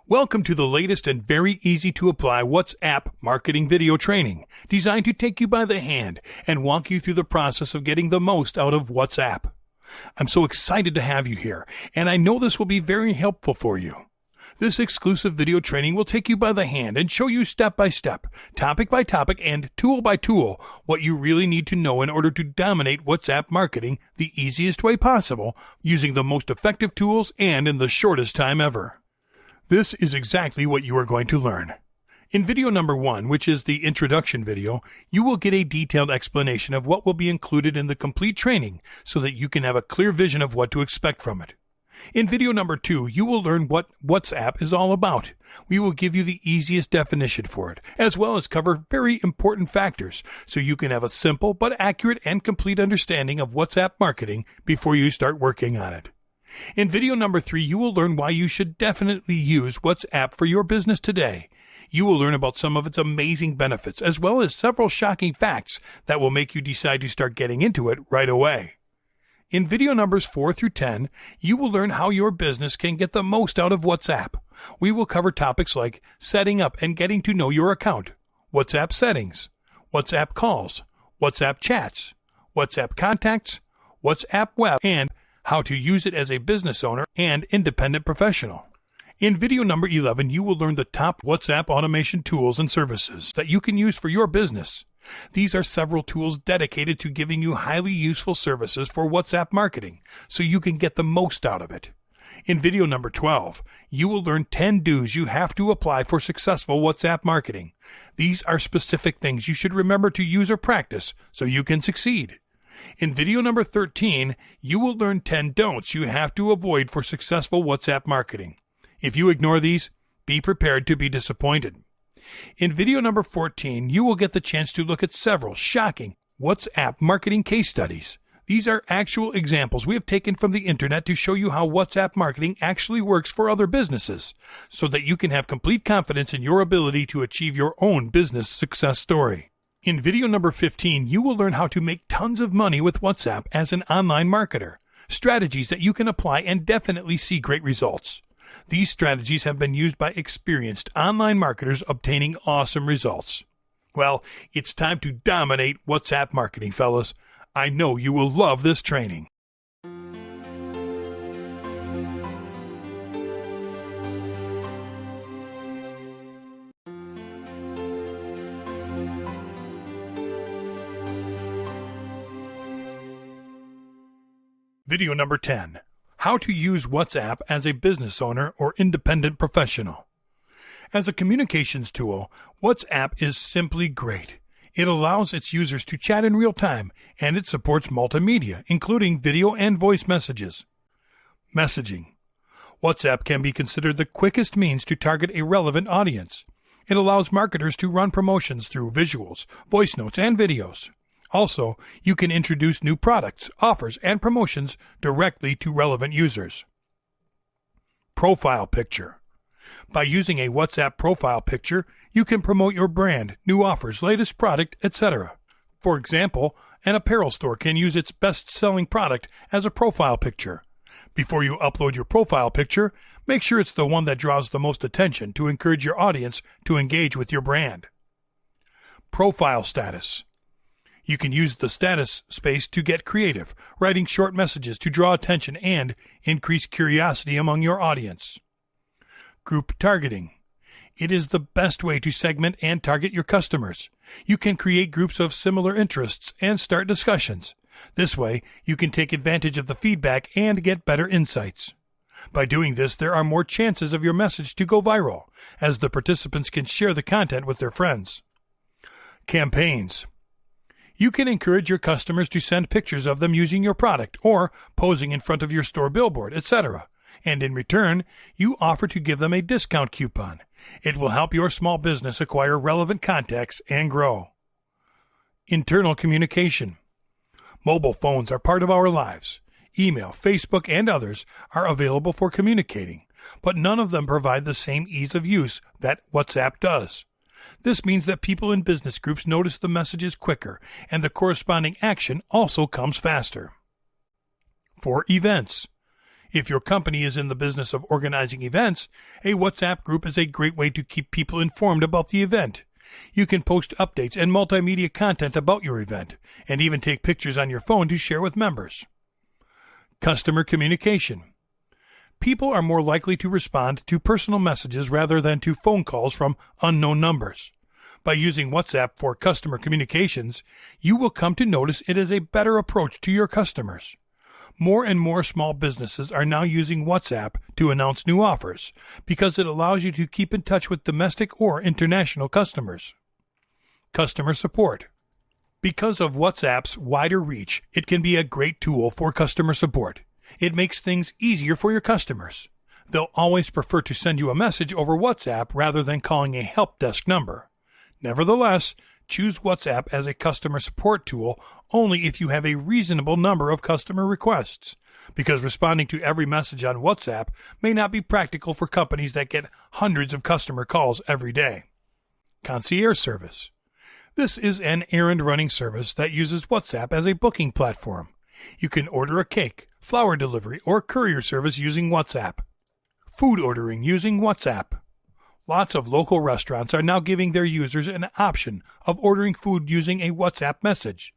Welcome to the latest and very easy to apply WhatsApp marketing video training, designed to take you by the hand and walk you through the process of getting the most out of WhatsApp. I'm so excited to have you here, and I know this will be very helpful for you. This exclusive video training will take you by the hand and show you step by step, topic by topic, and tool by tool what you really need to know in order to dominate WhatsApp marketing the easiest way possible, using the most effective tools and in the shortest time ever. This is exactly what you are going to learn. In video number 1, which is the introduction video, you will get a detailed explanation of what will be included in the complete training so that you can have a clear vision of what to expect from it. In video number 2, you will learn what WhatsApp is all about. We will give you the easiest definition for it, as well as cover very important factors so you can have a simple but accurate and complete understanding of WhatsApp marketing before you start working on it. In video number 3, you will learn why you should definitely use WhatsApp for your business today. You will learn about some of its amazing benefits, as well as several shocking facts that will make you decide to start getting into it right away. In video numbers 4 through 10, you will learn how your business can get the most out of WhatsApp. We will cover topics like setting up and getting to know your account, WhatsApp settings, WhatsApp calls, WhatsApp chats, WhatsApp contacts, WhatsApp web, and how to use it as a business owner and independent professional. In video number 11, you will learn the top WhatsApp automation tools and services that you can use for your business. These are several tools dedicated to giving you highly useful services for WhatsApp marketing, so you can get the most out of it. In video number 12, you will learn 10 do's you have to apply for successful WhatsApp marketing. These are specific things you should remember to use or practice so you can succeed. In video number 13, you will learn 10 don'ts you have to avoid for successful WhatsApp marketing. If you ignore these, be prepared to be disappointed. In video number 14, you will get the chance to look at several shocking WhatsApp marketing case studies. These are actual examples we have taken from the internet to show you how WhatsApp marketing actually works for other businesses, so that you can have complete confidence in your ability to achieve your own business success story. In video number 15, you will learn how to make tons of money with WhatsApp as an online marketer, strategies that you can apply and definitely see great results. These strategies have been used by experienced online marketers obtaining awesome results. Well, it's time to dominate WhatsApp marketing, fellas. I know you will love this training. Video number 10. How to use WhatsApp as a business owner or independent professional. As a communications tool, WhatsApp is simply great. It allows its users to chat in real time, and it supports multimedia, including video and voice messages. Messaging. WhatsApp can be considered the quickest means to target a relevant audience. It allows marketers to run promotions through visuals, voice notes, and videos. Also, you can introduce new products, offers, and promotions directly to relevant users. Profile picture. By using a WhatsApp profile picture, you can promote your brand, new offers, latest product, etc. For example, an apparel store can use its best-selling product as a profile picture. Before you upload your profile picture, make sure it's the one that draws the most attention to encourage your audience to engage with your brand. Profile status. You can use the status space to get creative, writing short messages to draw attention and increase curiosity among your audience. Group targeting. It is the best way to segment and target your customers. You can create groups of similar interests and start discussions. This way, you can take advantage of the feedback and get better insights. By doing this, there are more chances of your message to go viral, as the participants can share the content with their friends. Campaigns. You can encourage your customers to send pictures of them using your product or posing in front of your store billboard, etc. And in return, you offer to give them a discount coupon. It will help your small business acquire relevant contacts and grow. Internal communication. Mobile phones are part of our lives. Email, Facebook, and others are available for communicating, but none of them provide the same ease of use that WhatsApp does. This means that people in business groups notice the messages quicker, and the corresponding action also comes faster. For events. If your company is in the business of organizing events, a WhatsApp group is a great way to keep people informed about the event. You can post updates and multimedia content about your event, and even take pictures on your phone to share with members. Customer communication. People are more likely to respond to personal messages rather than to phone calls from unknown numbers. By using WhatsApp for customer communications, you will come to notice it is a better approach to your customers. More and more small businesses are now using WhatsApp to announce new offers because it allows you to keep in touch with domestic or international customers. Customer support. Because of WhatsApp's wider reach, it can be a great tool for customer support. It makes things easier for your customers. They'll always prefer to send you a message over WhatsApp rather than calling a help desk number. Nevertheless, choose WhatsApp as a customer support tool only if you have a reasonable number of customer requests, because responding to every message on WhatsApp may not be practical for companies that get hundreds of customer calls every day. Concierge service. This is an errand-running service that uses WhatsApp as a booking platform. You can order a cake, flower delivery, or courier service using WhatsApp. Food ordering using WhatsApp. Lots of local restaurants are now giving their users an option of ordering food using a WhatsApp message.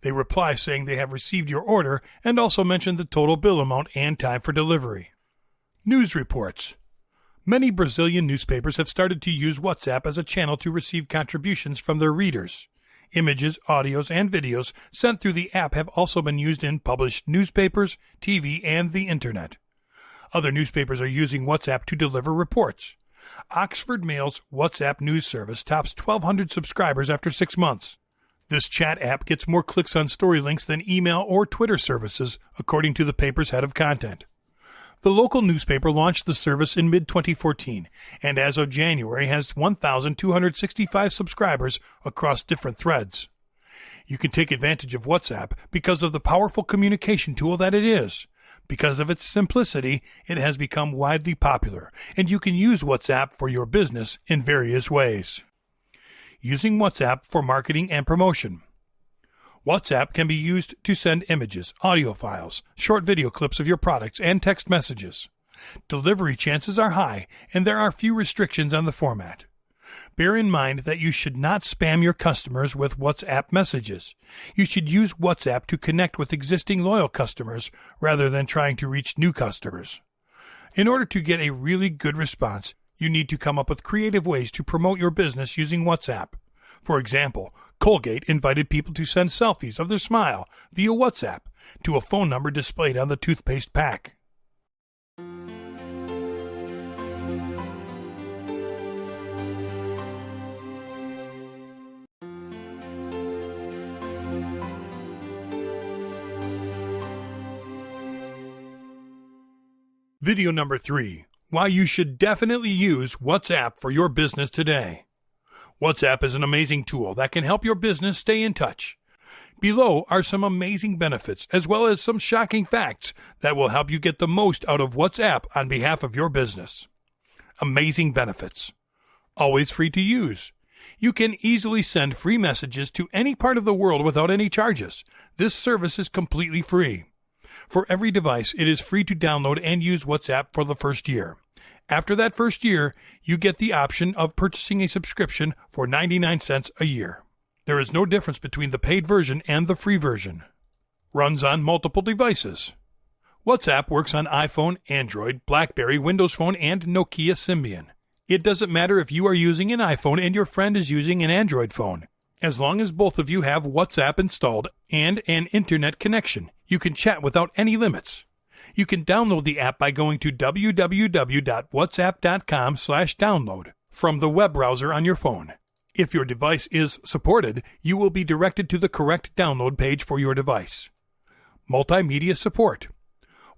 They reply saying they have received your order and also mention the total bill amount and time for delivery. News reports. Many Brazilian newspapers have started to use WhatsApp as a channel to receive contributions from their readers. Images, audios, and videos sent through the app have also been used in published newspapers, TV, and the Internet. Other newspapers are using WhatsApp to deliver reports. Oxford Mail's WhatsApp news service tops 1,200 subscribers after 6 months. This chat app gets more clicks on story links than email or Twitter services, according to the paper's head of content. The local newspaper launched the service in mid-2014, and as of January has 1,265 subscribers across different threads. You can take advantage of WhatsApp because of the powerful communication tool that it is. Because of its simplicity, it has become widely popular, and you can use WhatsApp for your business in various ways. Using WhatsApp for marketing and promotion. WhatsApp can be used to send images, audio files, short video clips of your products, and text messages. Delivery chances are high, and there are few restrictions on the format. Bear in mind that you should not spam your customers with WhatsApp messages. You should use WhatsApp to connect with existing loyal customers rather than trying to reach new customers. In order to get a really good response, you need to come up with creative ways to promote your business using WhatsApp. For example, Colgate invited people to send selfies of their smile via WhatsApp to a phone number displayed on the toothpaste pack. Video number 3. Why you should definitely use WhatsApp for your business today. WhatsApp is an amazing tool that can help your business stay in touch. Below are some amazing benefits as well as some shocking facts that will help you get the most out of WhatsApp on behalf of your business. Amazing benefits. Always free to use. You can easily send free messages to any part of the world without any charges. This service is completely free. For every device, it is free to download and use WhatsApp for the first year. After that first year, you get the option of purchasing a subscription for 99 cents a year. There is no difference between the paid version and the free version. Runs on multiple devices. WhatsApp works on iPhone, Android, BlackBerry, Windows Phone, and Nokia Symbian. It doesn't matter if you are using an iPhone and your friend is using an Android phone. As long as both of you have WhatsApp installed and an internet connection, you can chat without any limits. You can download the app by going to www.whatsapp.com/download from the web browser on your phone. If your device is supported, you will be directed to the correct download page for your device. Multimedia support.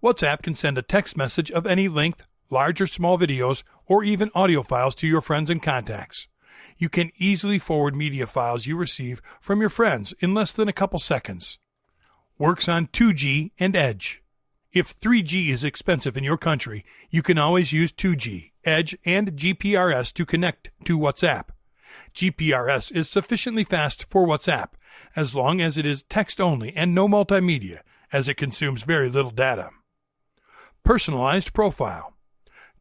WhatsApp can send a text message of any length, large or small videos, or even audio files to your friends and contacts. You can easily forward media files you receive from your friends in less than a couple seconds. Works on 2G and Edge. If 3G is expensive in your country, you can always use 2G, Edge, and GPRS to connect to WhatsApp. GPRS is sufficiently fast for WhatsApp, as long as it is text only and no multimedia, as it consumes very little data. Personalized profile.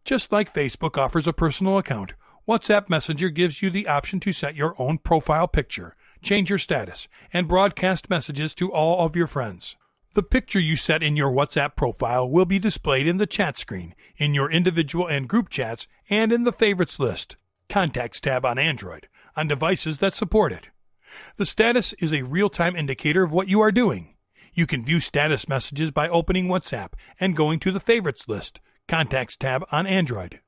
Just like Facebook offers a personal account, WhatsApp Messenger gives you the option to set your own profile picture, change your status, and broadcast messages to all of your friends. The picture you set in your WhatsApp profile will be displayed in the chat screen, in your individual and group chats, and in the Favorites list, Contacts tab on Android, on devices that support it. The status is a real-time indicator of what you are doing. You can view status messages by opening WhatsApp and going to the Favorites list, Contacts tab on Android.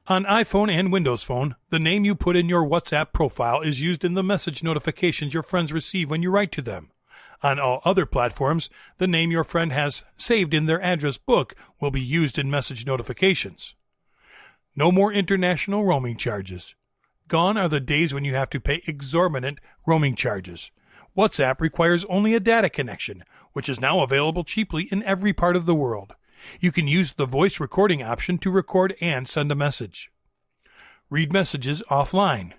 On iPhone and Windows Phone, the name you put in your WhatsApp profile is used in the message notifications your friends receive when you write to them. On all other platforms, the name your friend has saved in their address book will be used in message notifications. No more international roaming charges. Gone are the days when you have to pay exorbitant roaming charges. WhatsApp requires only a data connection, which is now available cheaply in every part of the world. You can use the voice recording option to record and send a message. Read messages offline.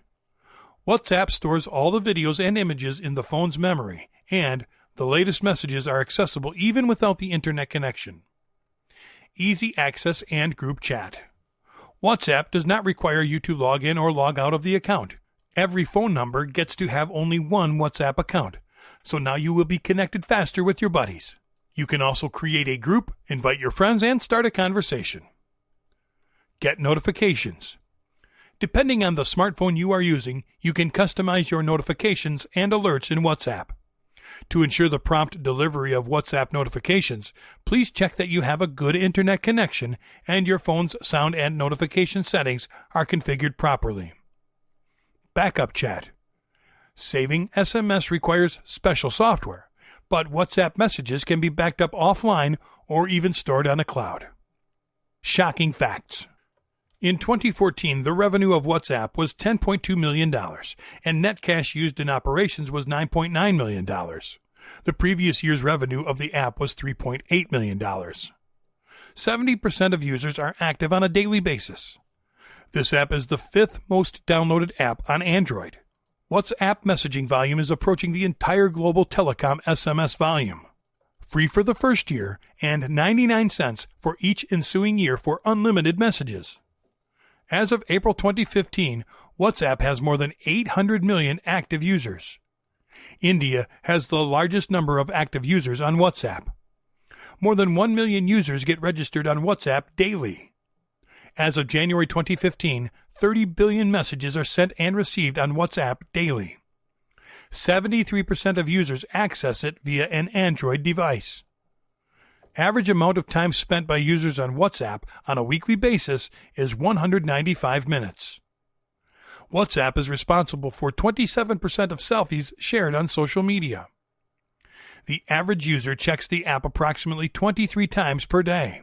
WhatsApp stores all the videos and images in the phone's memory, and the latest messages are accessible even without the internet connection. Easy access and group chat. WhatsApp does not require you to log in or log out of the account. Every phone number gets to have only one WhatsApp account, so now you will be connected faster with your buddies. You can also create a group, invite your friends, and start a conversation. Get notifications. Depending on the smartphone you are using, you can customize your notifications and alerts in WhatsApp. To ensure the prompt delivery of WhatsApp notifications, please check that you have a good internet connection and your phone's sound and notification settings are configured properly. Backup chat. Saving SMS requires special software, but WhatsApp messages can be backed up offline or even stored on a cloud. Shocking facts. In 2014, the revenue of WhatsApp was $10.2 million, and net cash used in operations was $9.9 million. The previous year's revenue of the app was $3.8 million. 70% of users are active on a daily basis. This app is the 5th most downloaded app on Android. WhatsApp messaging volume is approaching the entire global telecom SMS volume. Free for the first year and 99 cents for each ensuing year for unlimited messages. As of April 2015, WhatsApp has more than 800 million active users. India has the largest number of active users on WhatsApp. More than 1 million users get registered on WhatsApp daily. As of January 2015, 30 billion messages are sent and received on WhatsApp daily. 73% of users access it via an Android device. Average amount of time spent by users on WhatsApp on a weekly basis is 195 minutes. WhatsApp is responsible for 27% of selfies shared on social media. The average user checks the app approximately 23 times per day.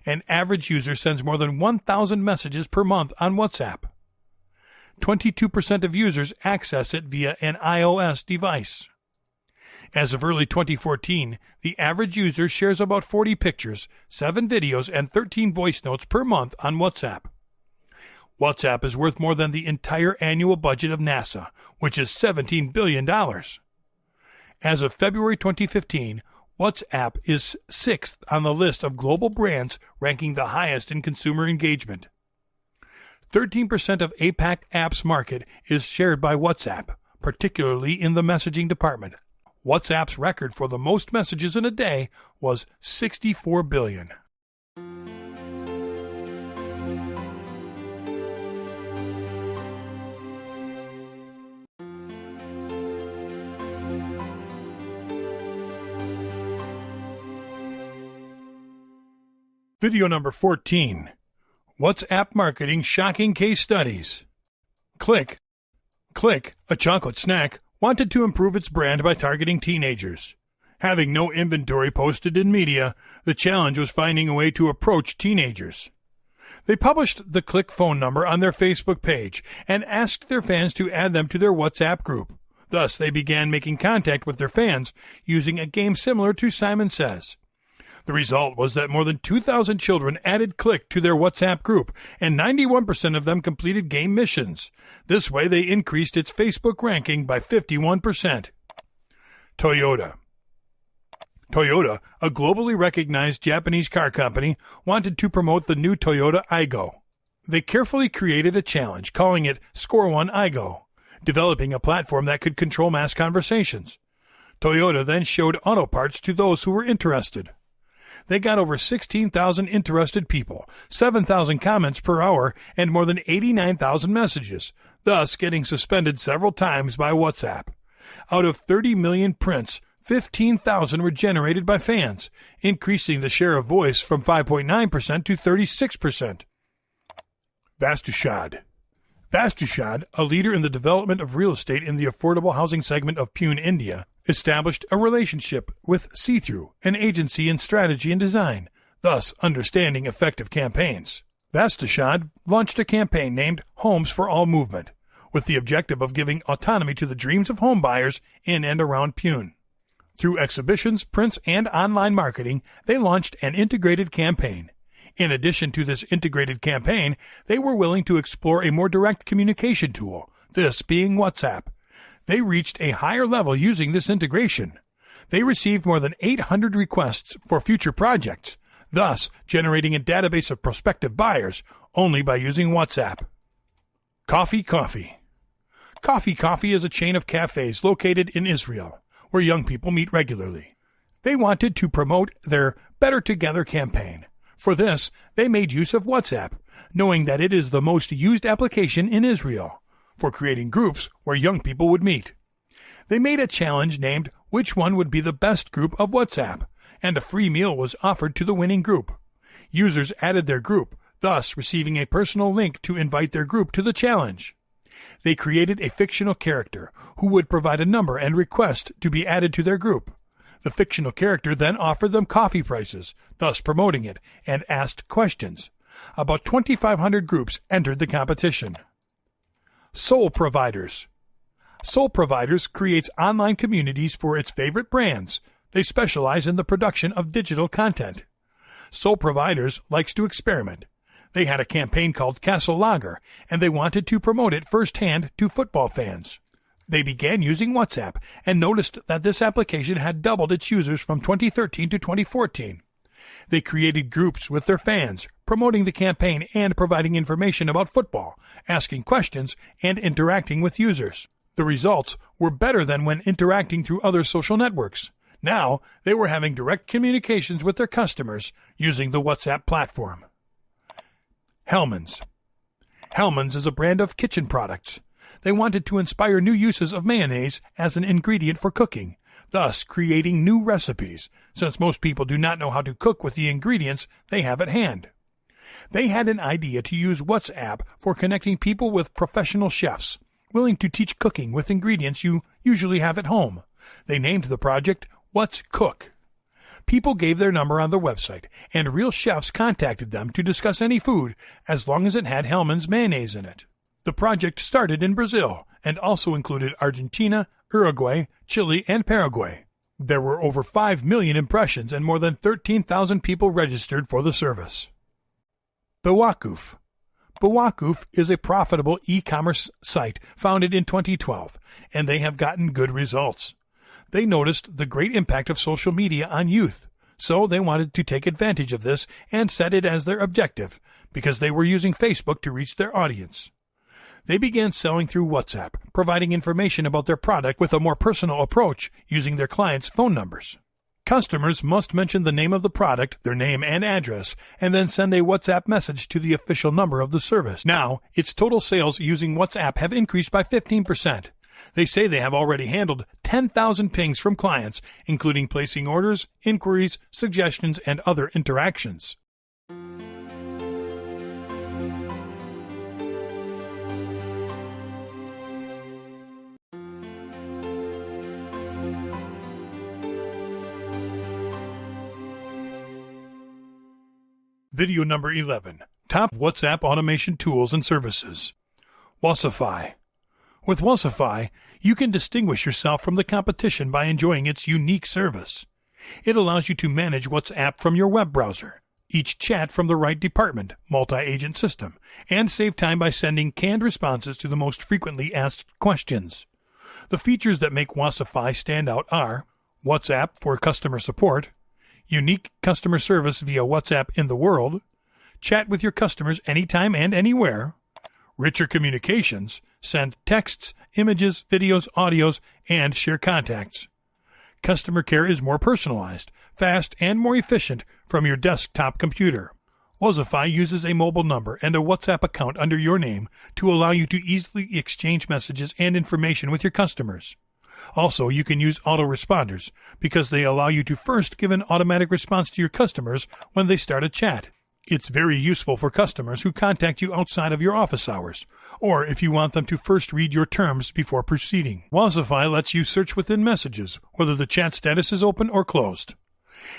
An average user sends more than 1,000 messages per month on WhatsApp. 22% of users access it via an iOS device. As of early 2014, the average user shares about 40 pictures, 7 videos, and 13 voice notes per month on WhatsApp. WhatsApp is worth more than the entire annual budget of NASA, which is $17 billion. As of February 2015, WhatsApp is 6th on the list of global brands ranking the highest in consumer engagement. 13% of APAC apps market is shared by WhatsApp, particularly in the messaging department. WhatsApp's record for the most messages in a day was 64 billion. Video number 14. WhatsApp Marketing Shocking Case Studies. Click, a chocolate snack, wanted to improve its brand by targeting teenagers. Having no inventory posted in media, the challenge was finding a way to approach teenagers. They published the Click phone number on their Facebook page and asked their fans to add them to their WhatsApp group. Thus, they began making contact with their fans using a game similar to Simon Says. The result was that more than 2,000 children added Click to their WhatsApp group, and 91% of them completed game missions. This way, they increased its Facebook ranking by 51%. Toyota. Toyota, a globally recognized Japanese car company, wanted to promote the new Toyota Aygo. They carefully created a challenge, calling it Score One Aygo, developing a platform that could control mass conversations. Toyota then showed auto parts to those who were interested. They got over 16,000 interested people, 7,000 comments per hour, and more than 89,000 messages, thus getting suspended several times by WhatsApp. Out of 30 million prints, 15,000 were generated by fans, increasing the share of voice from 5.9% to 36%. Vastushad. Vastushad, a leader in the development of real estate in the affordable housing segment of Pune, India, established a relationship with See-Through, an agency in strategy and design, thus understanding effective campaigns. Vastushad launched a campaign named Homes for All Movement, with the objective of giving autonomy to the dreams of home buyers in and around Pune. Through exhibitions, prints, and online marketing, they launched an integrated campaign. In addition to this integrated campaign, they were willing to explore a more direct communication tool, this being WhatsApp. They reached a higher level using this integration. They received more than 800 requests for future projects, thus generating a database of prospective buyers only by using WhatsApp. Coffee Coffee. Coffee Coffee is a chain of cafes located in Israel, where young people meet regularly. They wanted to promote their Better Together campaign. For this, they made use of WhatsApp, knowing that it is the most used application in Israel, for creating groups where young people would meet. They made a challenge named Which One Would Be the Best Group of WhatsApp, and a free meal was offered to the winning group. Users added their group, thus receiving a personal link to invite their group to the challenge. They created a fictional character who would provide a number and request to be added to their group. The fictional character then offered them coffee prices, thus promoting it, and asked questions. About 2,500 groups entered the competition. Soul Providers. Soul Providers creates online communities for its favorite brands. They specialize in the production of digital content. Soul Providers likes to experiment. They had a campaign called Castle Lager, and they wanted to promote it firsthand to football fans. They began using WhatsApp and noticed that this application had doubled its users from 2013 to 2014. They created groups with their fans, promoting the campaign and providing information about football, asking questions, and interacting with users. The results were better than when interacting through other social networks. Now, they were having direct communications with their customers using the WhatsApp platform. Hellmann's. Hellmann's is a brand of kitchen products. They wanted to inspire new uses of mayonnaise as an ingredient for cooking, thus creating new recipes, since most people do not know how to cook with the ingredients they have at hand. They had an idea to use WhatsApp for connecting people with professional chefs, willing to teach cooking with ingredients you usually have at home. They named the project What's Cook. People gave their number on their website, and real chefs contacted them to discuss any food as long as it had Hellmann's mayonnaise in it. The project started in Brazil and also included Argentina, Uruguay, Chile, and Paraguay. There were over 5 million impressions and more than 13,000 people registered for the service. Bewakuf. Bewakuf is a profitable e-commerce site founded in 2012, and they have gotten good results. They noticed the great impact of social media on youth, so they wanted to take advantage of this and set it as their objective, because they were using Facebook to reach their audience. They began selling through WhatsApp, providing information about their product with a more personal approach using their clients' phone numbers. Customers must mention the name of the product, their name and address, and then send a WhatsApp message to the official number of the service. Now, its total sales using WhatsApp have increased by 15%. They say they have already handled 10,000 pings from clients, including placing orders, inquiries, suggestions, and other interactions. Video number 11. Top WhatsApp automation tools and services. Wasify. With Wasify, you can distinguish yourself from the competition by enjoying its unique service. It allows you to manage WhatsApp from your web browser, each chat from the right department, multi-agent system, and save time by sending canned responses to the most frequently asked questions. The features that make Wasify stand out are WhatsApp for customer support, unique customer service via WhatsApp in the world, chat with your customers anytime and anywhere, richer communications, send texts, images, videos, audios, and share contacts. Customer care is more personalized, fast, and more efficient from your desktop computer. Wasify uses a mobile number and a WhatsApp account under your name to allow you to easily exchange messages and information with your customers. Also, you can use autoresponders because they allow you to first give an automatic response to your customers when they start a chat. It's very useful for customers who contact you outside of your office hours, or if you want them to first read your terms before proceeding. Wasify lets you search within messages, whether the chat status is open or closed.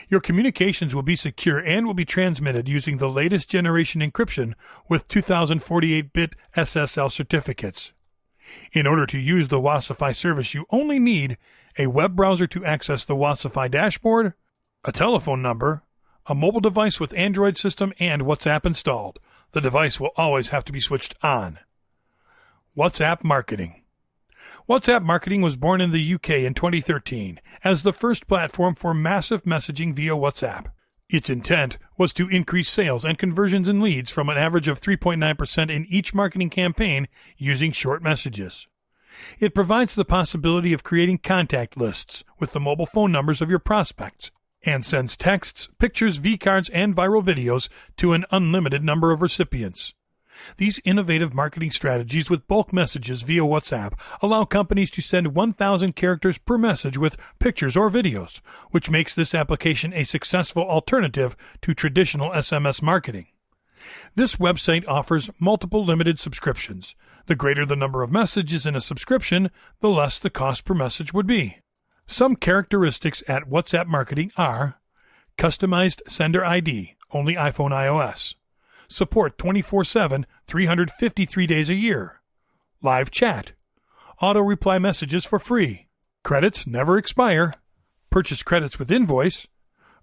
Your communications will be secure and will be transmitted using the latest generation encryption with 2048-bit SSL certificates. In order to use the Wasify service, you only need a web browser to access the Wasify dashboard, a telephone number, a mobile device with Android system, and WhatsApp installed. The device will always have to be switched on. WhatsApp Marketing. WhatsApp Marketing was born in the UK in 2013 as the first platform for massive messaging via WhatsApp. Its intent was to increase sales and conversions in leads from an average of 3.9% in each marketing campaign using short messages. It provides the possibility of creating contact lists with the mobile phone numbers of your prospects and sends texts, pictures, V-cards, and viral videos to an unlimited number of recipients. These innovative marketing strategies with bulk messages via WhatsApp allow companies to send 1,000 characters per message with pictures or videos, which makes this application a successful alternative to traditional SMS marketing. This website offers multiple limited subscriptions. The greater the number of messages in a subscription, the less the cost per message would be. Some characteristics at WhatsApp Marketing are customized sender ID, only iPhone iOS. Support 24/7, 353 days a year. Live chat. Auto-reply messages for free. Credits never expire. Purchase credits with invoice.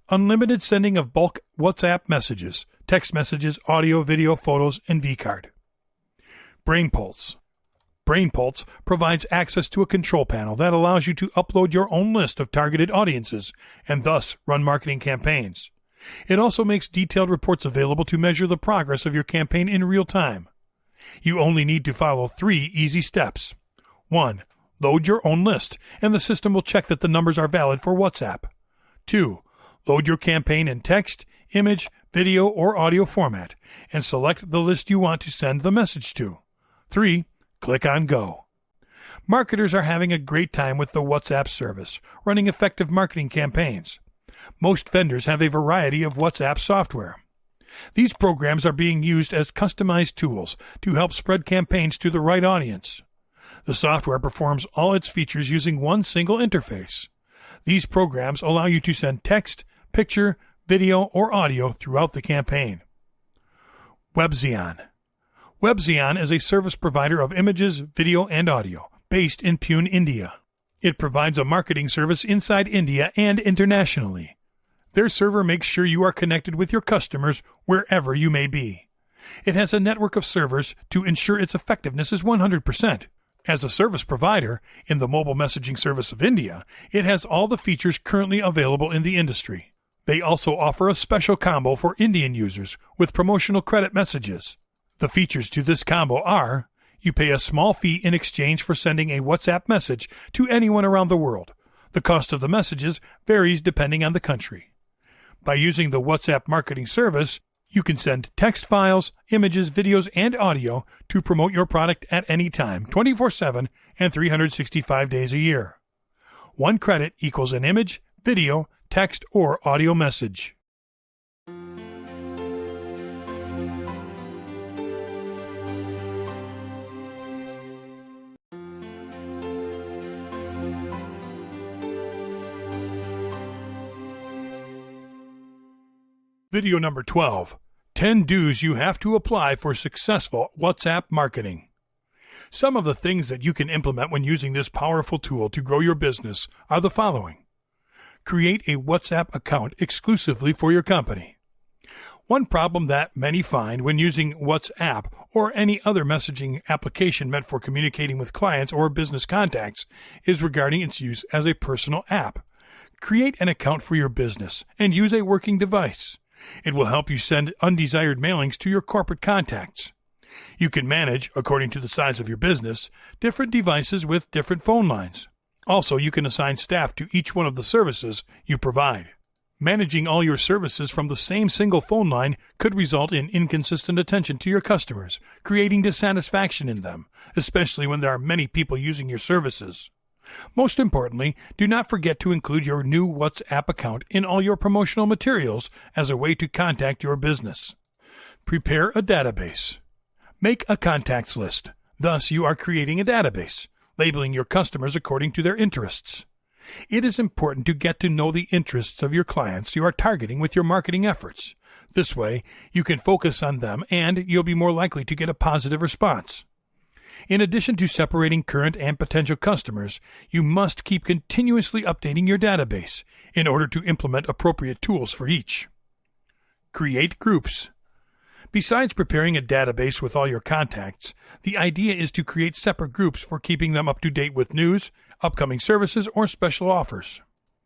Unlimited sending of bulk WhatsApp messages, text messages, audio, video, photos, and V-card. BrainPulse. BrainPulse provides access to a control panel that allows you to upload your own list of targeted audiences and thus run marketing campaigns. It also makes detailed reports available to measure the progress of your campaign in real time. You only need to follow 3 easy steps. 1. Load your own list, and the system will check that the numbers are valid for WhatsApp. 2. Load your campaign in text, image, video, or audio format, and select the list you want to send the message to. 3. Click on Go. Marketers are having a great time with the WhatsApp service, running effective marketing campaigns. Most vendors have a variety of WhatsApp software. These programs are being used as customized tools to help spread campaigns to the right audience. The software performs all its features using one single interface. These programs allow you to send text, picture, video, or audio throughout the campaign. WebXeon. WebXeon is a service provider of images, video, and audio, based in Pune, India. It provides a marketing service inside India and internationally. Their server makes sure you are connected with your customers wherever you may be. It has a network of servers to ensure its effectiveness is 100%. As a service provider in the mobile messaging service of India, it has all the features currently available in the industry. They also offer a special combo for Indian users with promotional credit messages. The features to this combo are: you pay a small fee in exchange for sending a WhatsApp message to anyone around the world. The cost of the messages varies depending on the country. By using the WhatsApp marketing service, you can send text files, images, videos, and audio to promote your product at any time, 24/7 and 365 days a year. 1 credit equals an image, video, text, or audio message. Video number 12. 10 do's you have to apply for successful WhatsApp marketing. Some of the things that you can implement when using this powerful tool to grow your business are the following. Create a WhatsApp account exclusively for your company. One problem that many find when using WhatsApp or any other messaging application meant for communicating with clients or business contacts is regarding its use as a personal app. Create an account for your business and use a working device. It will help you send undesired mailings to your corporate contacts. You can manage, according to the size of your business, different devices with different phone lines. Also, you can assign staff to each one of the services you provide. Managing all your services from the same single phone line could result in inconsistent attention to your customers, creating dissatisfaction in them, especially when there are many people using your services. Most importantly, do not forget to include your new WhatsApp account in all your promotional materials as a way to contact your business. Prepare a database. Make a contacts list. Thus, you are creating a database, labeling your customers according to their interests. It is important to get to know the interests of your clients you are targeting with your marketing efforts. This way, you can focus on them and you'll be more likely to get a positive response. In addition to separating current and potential customers, you must keep continuously updating your database in order to implement appropriate tools for each. Create groups. Besides preparing a database with all your contacts, the idea is to create separate groups for keeping them up to date with news, upcoming services, or special offers.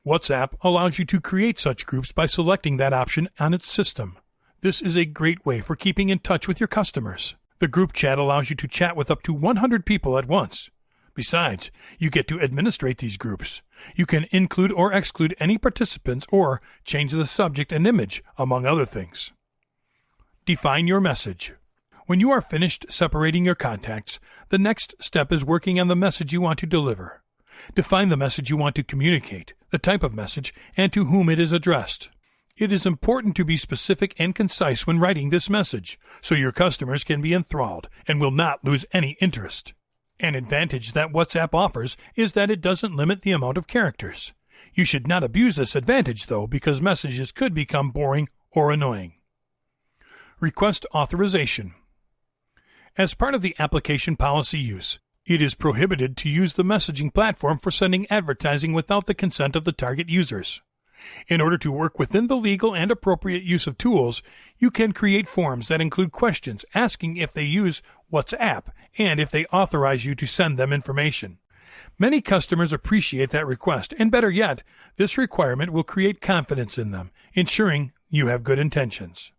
WhatsApp allows you to create such groups by selecting that option on its system. This is a great way for keeping in touch with your customers. The group chat allows you to chat with up to 100 people at once. Besides, you get to administrate these groups. You can include or exclude any participants or change the subject and image, among other things. Define your message. When you are finished separating your contacts, the next step is working on the message you want to deliver. Define the message you want to communicate, the type of message, and to whom it is addressed. It is important to be specific and concise when writing this message, so your customers can be enthralled and will not lose any interest. An advantage that WhatsApp offers is that it doesn't limit the amount of characters. You should not abuse this advantage, though, because messages could become boring or annoying. Request authorization. As part of the application policy use, it is prohibited to use the messaging platform for sending advertising without the consent of the target users. In order to work within the legal and appropriate use of tools, you can create forms that include questions asking if they use WhatsApp and if they authorize you to send them information. Many customers appreciate that request, and better yet, this requirement will create confidence in them, ensuring you have good intentions.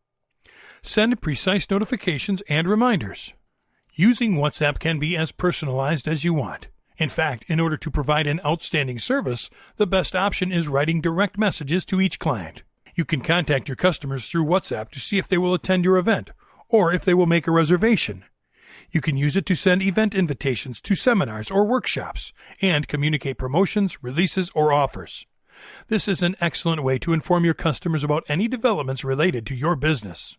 Send precise notifications and reminders. Using WhatsApp can be as personalized as you want. In fact, in order to provide an outstanding service, the best option is writing direct messages to each client. You can contact your customers through WhatsApp to see if they will attend your event, or if they will make a reservation. You can use it to send event invitations to seminars or workshops, and communicate promotions, releases, or offers. This is an excellent way to inform your customers about any developments related to your business.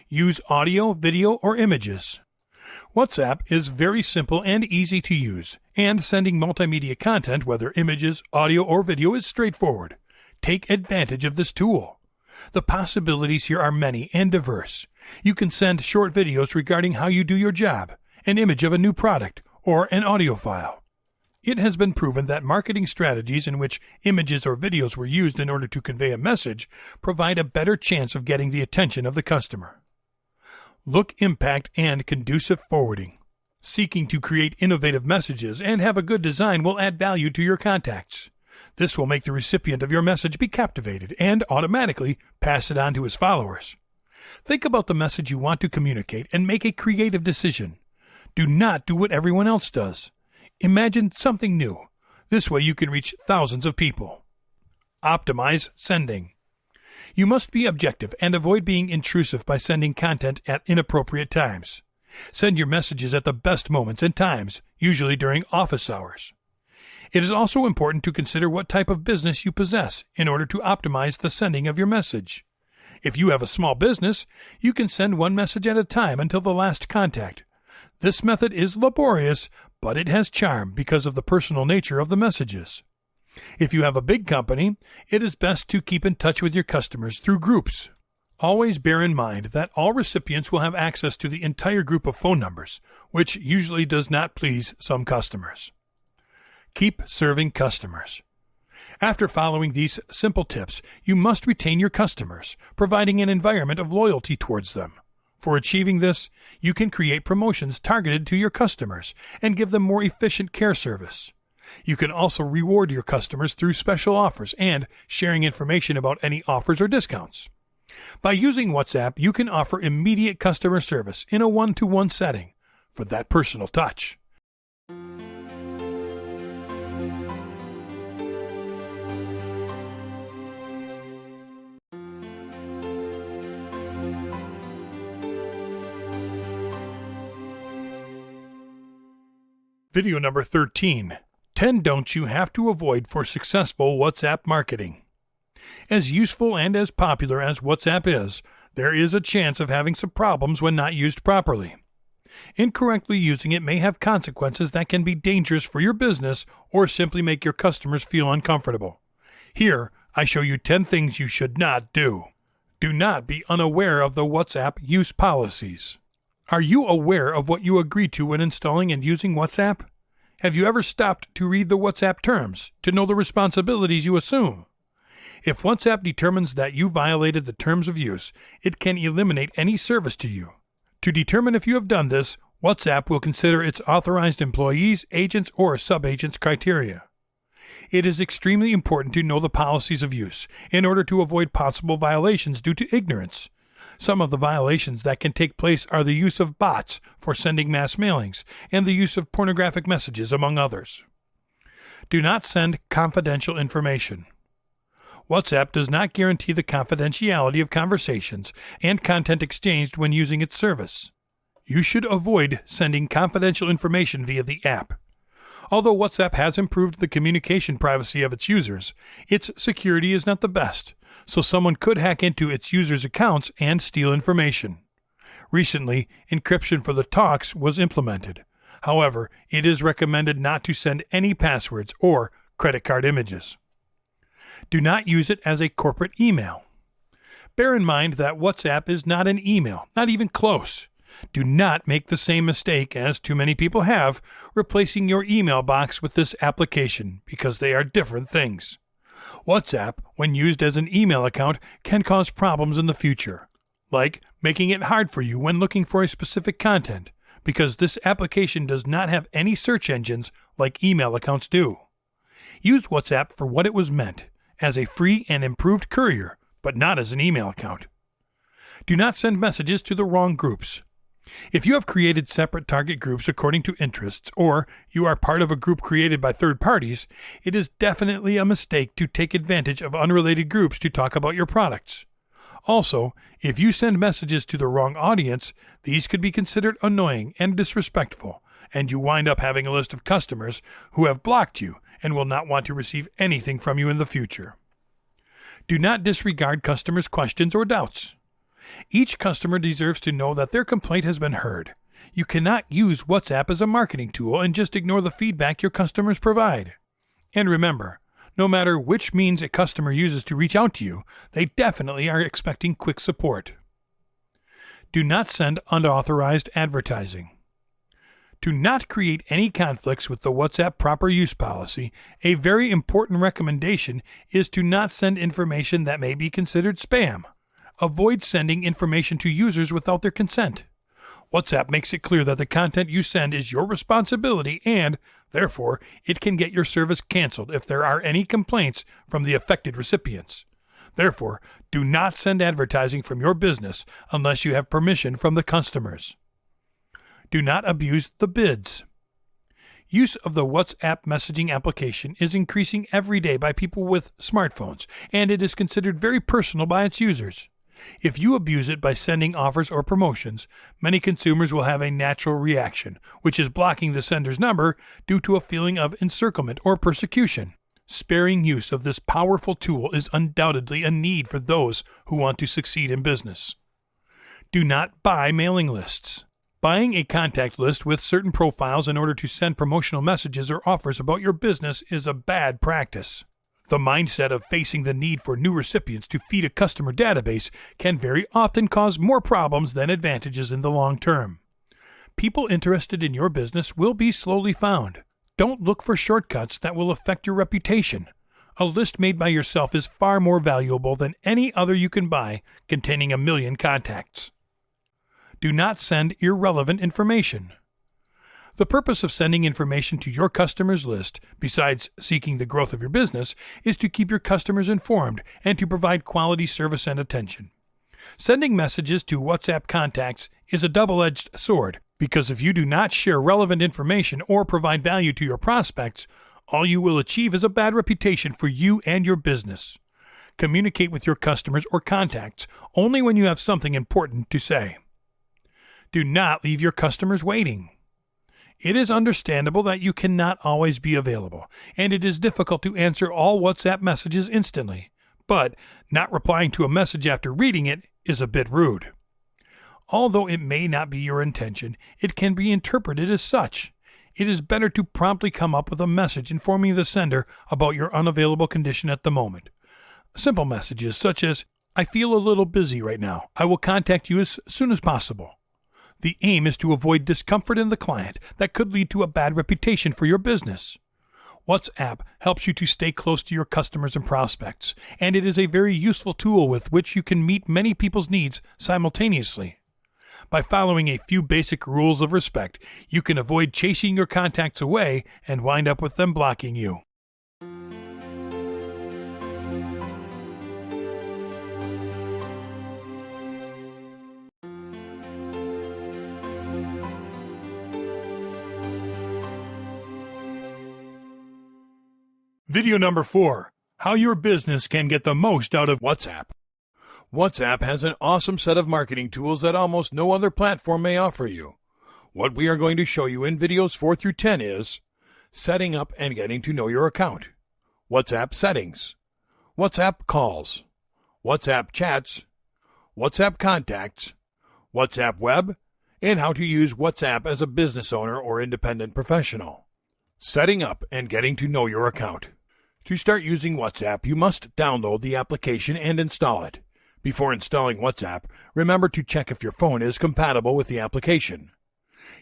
Use audio, video, or images. WhatsApp is very simple and easy to use, and sending multimedia content, whether images, audio, or video, is straightforward. Take advantage of this tool. The possibilities here are many and diverse. You can send short videos regarding how you do your job, an image of a new product, or an audio file. It has been proven that marketing strategies in which images or videos were used in order to convey a message provide a better chance of getting the attention of the customer. Look, impact, and conducive forwarding. Seeking to create innovative messages and have a good design will add value to your contacts. This will make the recipient of your message be captivated and automatically pass it on to his followers. Think about the message you want to communicate and make a creative decision. Do not do what everyone else does. Imagine something new. This way you can reach thousands of people. Optimize sending. You must be objective and avoid being intrusive by sending content at inappropriate times. Send your messages at the best moments and times, usually during office hours. It is also important to consider what type of business you possess in order to optimize the sending of your message. If you have a small business, you can send one message at a time until the last contact. This method is laborious, but it has charm because of the personal nature of the messages. If you have a big company, it is best to keep in touch with your customers through groups. Always bear in mind that all recipients will have access to the entire group of phone numbers, which usually does not please some customers. Keep serving customers. After following these simple tips, you must retain your customers, providing an environment of loyalty towards them. For achieving this, you can create promotions targeted to your customers and give them more efficient care service. You can also reward your customers through special offers and sharing information about any offers or discounts. By using WhatsApp, you can offer immediate customer service in a one-to-one setting for that personal touch. Video number 13. 10 Don'ts You Have to Avoid for Successful WhatsApp Marketing. As useful and as popular as WhatsApp is, there is a chance of having some problems when not used properly. Incorrectly using it may have consequences that can be dangerous for your business or simply make your customers feel uncomfortable. Here, I show you 10 things you should not do. Do not be unaware of the WhatsApp use policies. Are you aware of what you agree to when installing and using WhatsApp? Have you ever stopped to read the WhatsApp terms to know the responsibilities you assume? If WhatsApp determines that you violated the terms of use, it can eliminate any service to you. To determine if you have done this, WhatsApp will consider its authorized employees, agents, or sub-agents criteria. It is extremely important to know the policies of use in order to avoid possible violations due to ignorance. Some of the violations that can take place are the use of bots for sending mass mailings and the use of pornographic messages, among others. Do not send confidential information. WhatsApp does not guarantee the confidentiality of conversations and content exchanged when using its service. You should avoid sending confidential information via the app. Although WhatsApp has improved the communication privacy of its users, its security is not the best, so someone could hack into its users' accounts and steal information. Recently, encryption for the talks was implemented. However, it is recommended not to send any passwords or credit card images. Do not use it as a corporate email. Bear in mind that WhatsApp is not an email, not even close. Do not make the same mistake, as too many people have, replacing your email box with this application, because they are different things. WhatsApp, when used as an email account, can cause problems in the future, like making it hard for you when looking for a specific content, because this application does not have any search engines like email accounts do. Use WhatsApp for what it was meant, as a free and improved courier, but not as an email account. Do not send messages to the wrong groups. If you have created separate target groups according to interests, or you are part of a group created by third parties, it is definitely a mistake to take advantage of unrelated groups to talk about your products. Also, if you send messages to the wrong audience, these could be considered annoying and disrespectful, and you wind up having a list of customers who have blocked you and will not want to receive anything from you in the future. Do not disregard customers' questions or doubts. Each customer deserves to know that their complaint has been heard. You cannot use WhatsApp as a marketing tool and just ignore the feedback your customers provide. And remember, no matter which means a customer uses to reach out to you, they definitely are expecting quick support. Do not send unauthorized advertising. To not create any conflicts with the WhatsApp proper use policy, a very important recommendation is to not send information that may be considered spam. Avoid sending information to users without their consent. WhatsApp makes it clear that the content you send is your responsibility and, therefore, it can get your service canceled if there are any complaints from the affected recipients. Therefore, do not send advertising from your business unless you have permission from the customers. Do not abuse the bids. Use of the WhatsApp messaging application is increasing every day by people with smartphones, and it is considered very personal by its users. If you abuse it by sending offers or promotions, many consumers will have a natural reaction, which is blocking the sender's number due to a feeling of encirclement or persecution. Sparing use of this powerful tool is undoubtedly a need for those who want to succeed in business. Do not buy mailing lists. Buying a contact list with certain profiles in order to send promotional messages or offers about your business is a bad practice. The mindset of facing the need for new recipients to feed a customer database can very often cause more problems than advantages in the long term. People interested in your business will be slowly found. Don't look for shortcuts that will affect your reputation. A list made by yourself is far more valuable than any other you can buy containing 1 million contacts. Do not send irrelevant information. The purpose of sending information to your customers list, besides seeking the growth of your business, is to keep your customers informed and to provide quality service and attention. Sending messages to WhatsApp contacts is a double-edged sword, because if you do not share relevant information or provide value to your prospects, all you will achieve is a bad reputation for you and your business. Communicate with your customers or contacts only when you have something important to say. Do not leave your customers waiting. It is understandable that you cannot always be available, and it is difficult to answer all WhatsApp messages instantly, but not replying to a message after reading it is a bit rude. Although it may not be your intention, it can be interpreted as such. It is better to promptly come up with a message informing the sender about your unavailable condition at the moment. Simple messages such as, "I feel a little busy right now. I will contact you as soon as possible." The aim is to avoid discomfort in the client that could lead to a bad reputation for your business. WhatsApp helps you to stay close to your customers and prospects, and it is a very useful tool with which you can meet many people's needs simultaneously. By following a few basic rules of respect, you can avoid chasing your contacts away and wind up with them blocking you. Video number 4. How your business can get the most out of WhatsApp. WhatsApp has an awesome set of marketing tools that almost no other platform may offer you. What we are going to show you in videos 4 through 10 is setting up and getting to know your account, WhatsApp settings, WhatsApp calls, WhatsApp chats, WhatsApp contacts, WhatsApp web, and how to use WhatsApp as a business owner or independent professional. Setting up and getting to know your account. To start using WhatsApp, you must download the application and install it. Before installing WhatsApp, remember to check if your phone is compatible with the application.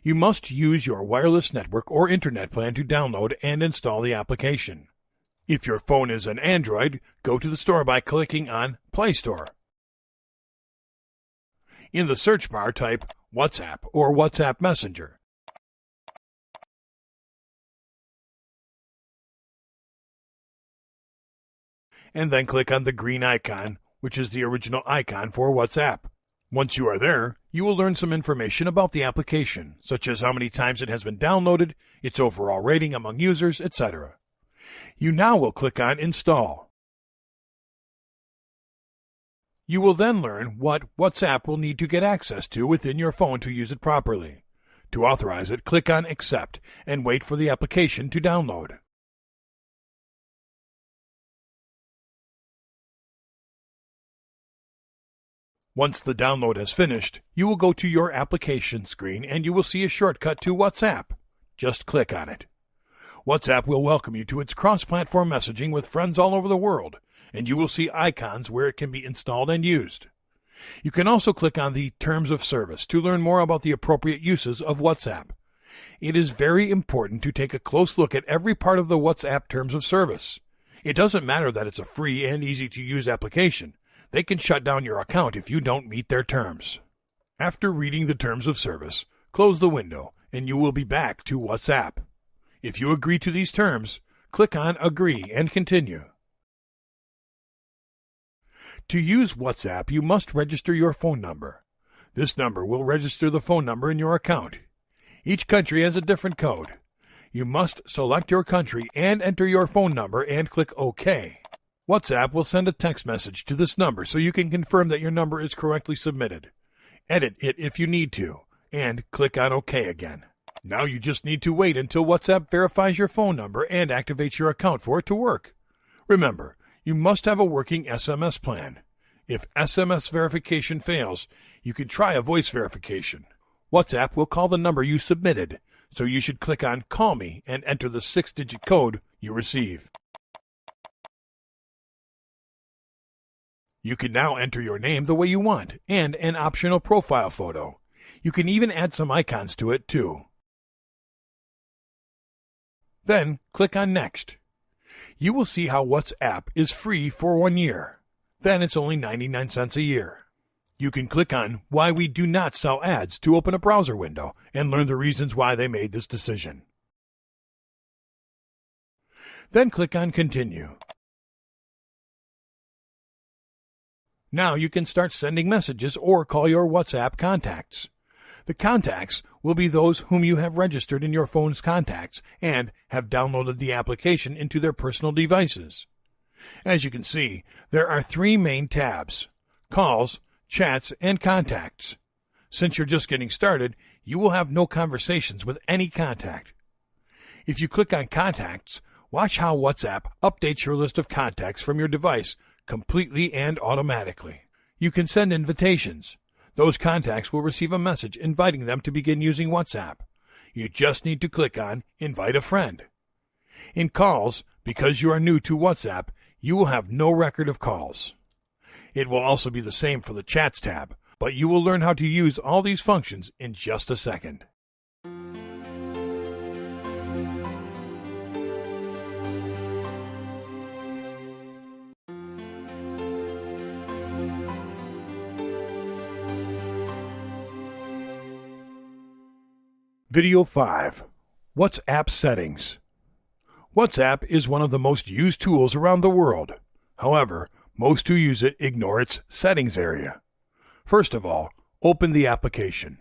You must use your wireless network or internet plan to download and install the application. If your phone is an Android, go to the store by clicking on Play Store. In the search bar, type WhatsApp or WhatsApp Messenger. And then click on the green icon, which is the original icon for WhatsApp. Once you are there, you will learn some information about the application, such as how many times it has been downloaded, its overall rating among users, etc. You now will click on Install. You will then learn what WhatsApp will need to get access to within your phone to use it properly. To authorize it, click on Accept and wait for the application to download. Once the download has finished, you will go to your application screen and you will see a shortcut to WhatsApp. Just click on it. WhatsApp will welcome you to its cross-platform messaging with friends all over the world, and you will see icons where it can be installed and used. You can also click on the Terms of Service to learn more about the appropriate uses of WhatsApp. It is very important to take a close look at every part of the WhatsApp Terms of Service. It doesn't matter that it's a free and easy-to-use application. They can shut down your account if you don't meet their terms. After reading the Terms of Service, close the window and you will be back to WhatsApp. If you agree to these terms, click on Agree and Continue. To use WhatsApp, you must register your phone number. This number will register the phone number in your account. Each country has a different code. You must select your country and enter your phone number and click OK. WhatsApp will send a text message to this number so you can confirm that your number is correctly submitted. Edit it if you need to, and click on OK again. Now you just need to wait until WhatsApp verifies your phone number and activates your account for it to work. Remember, you must have a working SMS plan. If SMS verification fails, you can try a voice verification. WhatsApp will call the number you submitted, so you should click on Call Me and enter the 6-digit code you receive. You can now enter your name the way you want and an optional profile photo. You can even add some icons to it too. Then click on Next. You will see how WhatsApp is free for 1 year. Then it's only 99 cents a year. You can click on Why We Do Not Sell Ads to open a browser window and learn the reasons why they made this decision. Then click on Continue. Now you can start sending messages or call your WhatsApp contacts. The contacts will be those whom you have registered in your phone's contacts and have downloaded the application into their personal devices. As you can see, there are 3 main tabs: Calls, Chats, and Contacts. Since you're just getting started, you will have no conversations with any contact. If you click on Contacts, watch how WhatsApp updates your list of contacts from your device completely and automatically. You can send invitations. Those contacts will receive a message inviting them to begin using WhatsApp. You just need to click on Invite a Friend. In Calls, because you are new to WhatsApp, you will have no record of calls. It will also be the same for the Chats tab, but you will learn how to use all these functions in just a second. Video 5. WhatsApp Settings. WhatsApp is one of the most used tools around the world. However, most who use it ignore its settings area. First of all, open the application.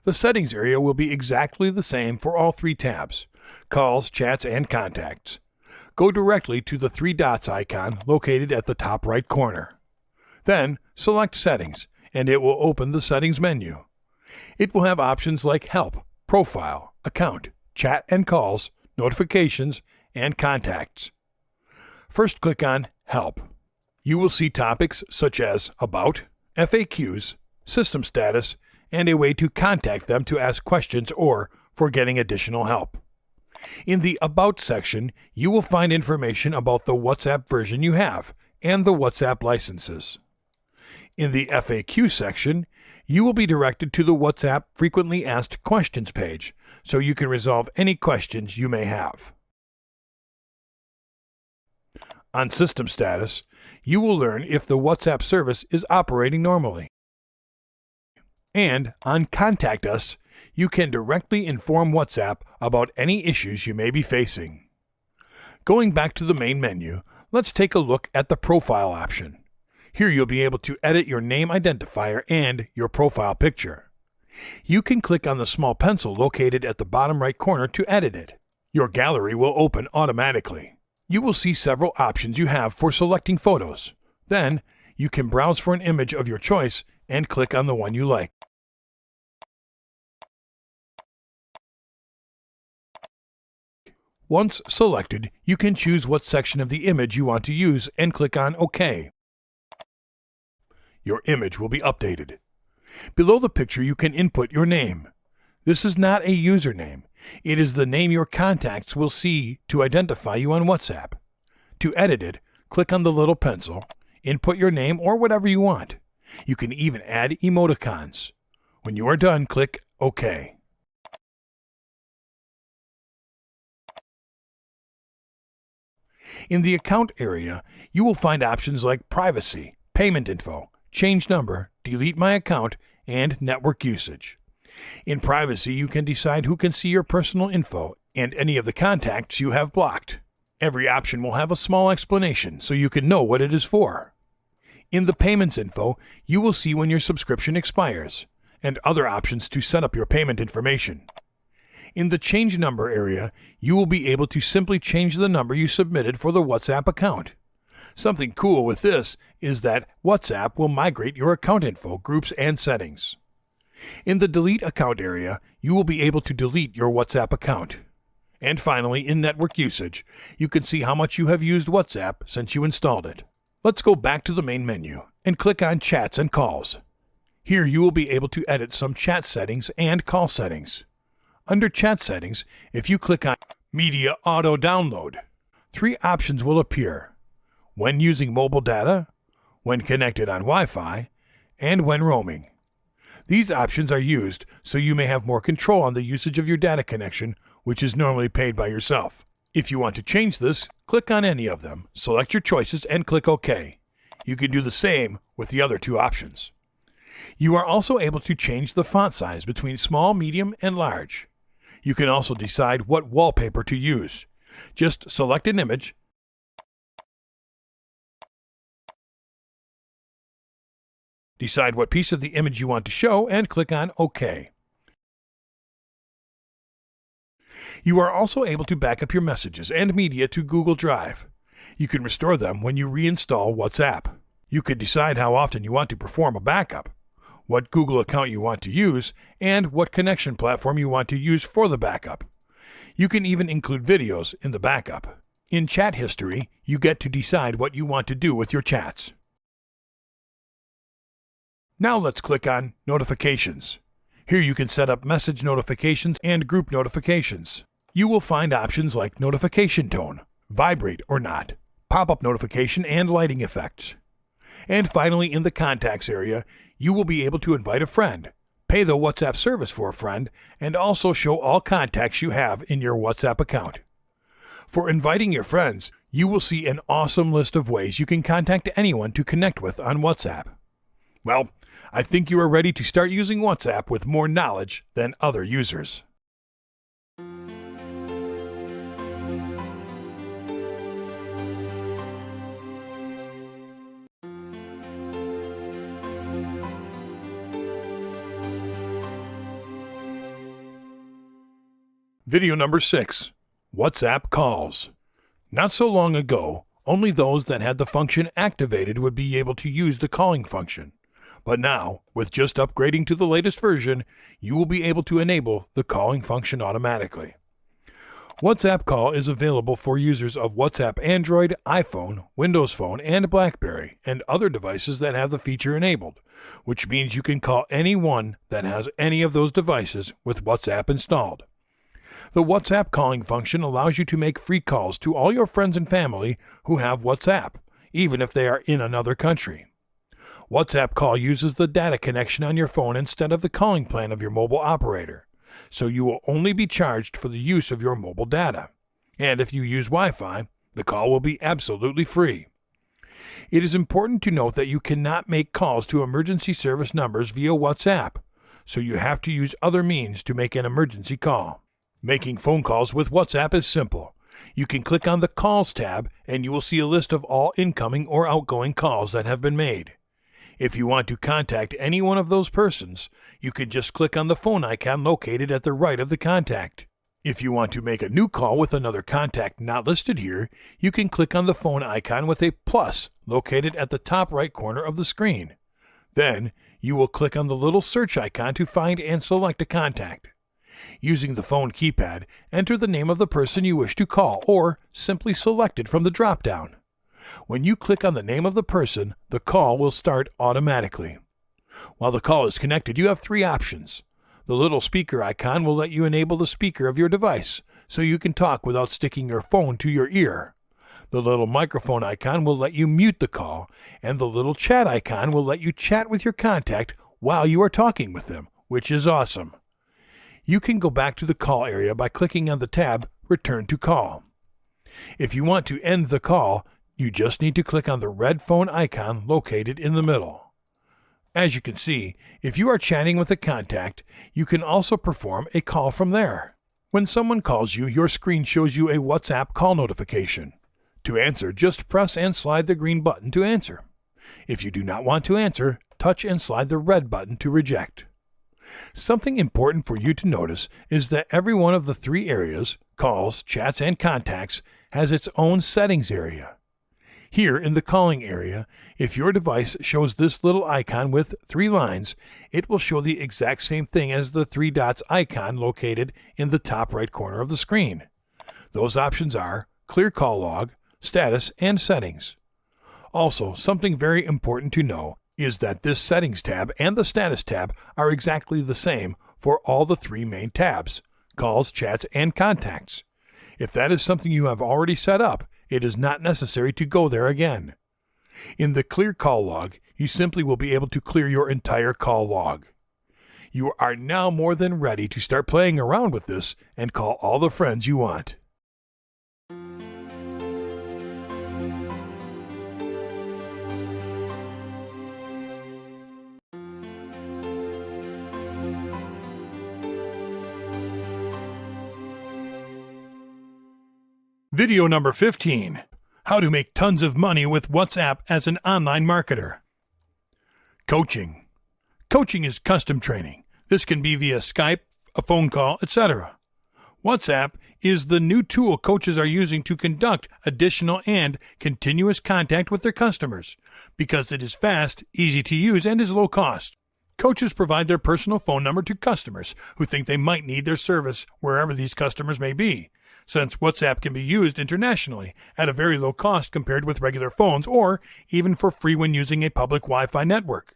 The settings area will be exactly the same for all 3 tabs: Calls, Chats, and Contacts. Go directly to the 3 dots icon located at the top right corner. Then select Settings, and it will open the Settings menu. It will have options like Help, Profile, Account, Chat and Calls, Notifications, and Contacts. First click on Help. You will see topics such as About, FAQs, System Status, and a way to contact them to ask questions or for getting additional help. In the About section, you will find information about the WhatsApp version you have and the WhatsApp licenses. In the FAQ section, you will be directed to the WhatsApp Frequently Asked Questions page, so you can resolve any questions you may have. On System Status, you will learn if the WhatsApp service is operating normally. And on Contact Us, you can directly inform WhatsApp about any issues you may be facing. Going back to the main menu, let's take a look at the Profile option. Here you'll be able to edit your name identifier and your profile picture. You can click on the small pencil located at the bottom right corner to edit it. Your gallery will open automatically. You will see several options you have for selecting photos. Then, you can browse for an image of your choice and click on the one you like. Once selected, you can choose what section of the image you want to use and click on OK. Your image will be updated. Below the picture, you can input your name. This is not a username. It is the name your contacts will see to identify you on WhatsApp. To edit it, click on the little pencil, input your name or whatever you want. You can even add emoticons. When you are done, click OK. In the account area, you will find options like Privacy, Payment Info, Change Number, Delete My Account, and Network Usage. In Privacy, you can decide who can see your personal info and any of the contacts you have blocked. Every option will have a small explanation so you can know what it is for. In the Payments Info, you will see when your subscription expires and other options to set up your payment information. In the Change Number area, you will be able to simply change the number you submitted for the WhatsApp account. Something cool with this is that WhatsApp will migrate your account info, groups, and settings. In the Delete Account area, you will be able to delete your WhatsApp account. And finally, in Network Usage, you can see how much you have used WhatsApp since you installed it. Let's go back to the main menu and click on Chats and Calls. Here you will be able to edit some chat settings and call settings. Under Chat Settings, if you click on Media Auto Download, 3 options will appear: when using mobile data, when connected on Wi-Fi, and when roaming. These options are used so you may have more control on the usage of your data connection, which is normally paid by yourself. If you want to change this, click on any of them, select your choices, and click OK. You can do the same with the other two options. You are also able to change the font size between small, medium, and large. You can also decide what wallpaper to use. Just select an image, decide what piece of the image you want to show, and click on OK. You are also able to back up your messages and media to Google Drive. You can restore them when you reinstall WhatsApp. You can decide how often you want to perform a backup, what Google account you want to use, and what connection platform you want to use for the backup. You can even include videos in the backup. In chat history, you get to decide what you want to do with your chats. Now let's click on Notifications. Here you can set up message notifications and group notifications. You will find options like notification tone, vibrate or not, pop-up notification, and lighting effects. And finally, in the Contacts area, you will be able to invite a friend, pay the WhatsApp service for a friend, and also show all contacts you have in your WhatsApp account. For inviting your friends, you will see an awesome list of ways you can contact anyone to connect with on WhatsApp. Well, I think you are ready to start using WhatsApp with more knowledge than other users. Video number 6. WhatsApp Calls. Not so long ago, only those that had the function activated would be able to use the calling function. But now, with just upgrading to the latest version, you will be able to enable the calling function automatically. WhatsApp Call is available for users of WhatsApp Android, iPhone, Windows Phone, and BlackBerry, and other devices that have the feature enabled, which means you can call anyone that has any of those devices with WhatsApp installed. The WhatsApp calling function allows you to make free calls to all your friends and family who have WhatsApp, even if they are in another country. WhatsApp Call uses the data connection on your phone instead of the calling plan of your mobile operator, so you will only be charged for the use of your mobile data. And if you use Wi-Fi, the call will be absolutely free. It is important to note that you cannot make calls to emergency service numbers via WhatsApp, so you have to use other means to make an emergency call. Making phone calls with WhatsApp is simple. You can click on the Calls tab and you will see a list of all incoming or outgoing calls that have been made. If you want to contact any one of those persons, you can just click on the phone icon located at the right of the contact. If you want to make a new call with another contact not listed here, you can click on the phone icon with a plus located at the top right corner of the screen. Then, you will click on the little search icon to find and select a contact. Using the phone keypad, enter the name of the person you wish to call or simply select it from the drop-down. When you click on the name of the person, the call will start automatically. While the call is connected, you have 3 options. The little speaker icon will let you enable the speaker of your device, so you can talk without sticking your phone to your ear. The little microphone icon will let you mute the call, and the little chat icon will let you chat with your contact while you are talking with them, which is awesome. You can go back to the call area by clicking on the tab Return to Call. If you want to end the call, you just need to click on the red phone icon located in the middle. As you can see, if you are chatting with a contact, you can also perform a call from there. When someone calls you, your screen shows you a WhatsApp call notification. To answer, just press and slide the green button to answer. If you do not want to answer, touch and slide the red button to reject. Something important for you to notice is that every one of the 3 areas, calls, chats, and contacts, has its own settings area. Here in the calling area, if your device shows this little icon with 3 lines, it will show the exact same thing as the 3 dots icon located in the top right corner of the screen. Those options are Clear Call Log, Status, and Settings. Also, something very important to know is that this Settings tab and the Status tab are exactly the same for all the 3 main tabs, Calls, Chats, and Contacts. If that is something you have already set up, it is not necessary to go there again. In the Clear Call Log, you simply will be able to clear your entire call log. You are now more than ready to start playing around with this and call all the friends you want. Video number 15. How to make tons of money with WhatsApp as an online marketer. Coaching. Coaching is custom training. This can be via Skype, a phone call, etc. WhatsApp is the new tool coaches are using to conduct additional and continuous contact with their customers because it is fast, easy to use, and is low cost. Coaches provide their personal phone number to customers who think they might need their service wherever these customers may be, since WhatsApp can be used internationally at a very low cost compared with regular phones or even for free when using a public Wi-Fi network.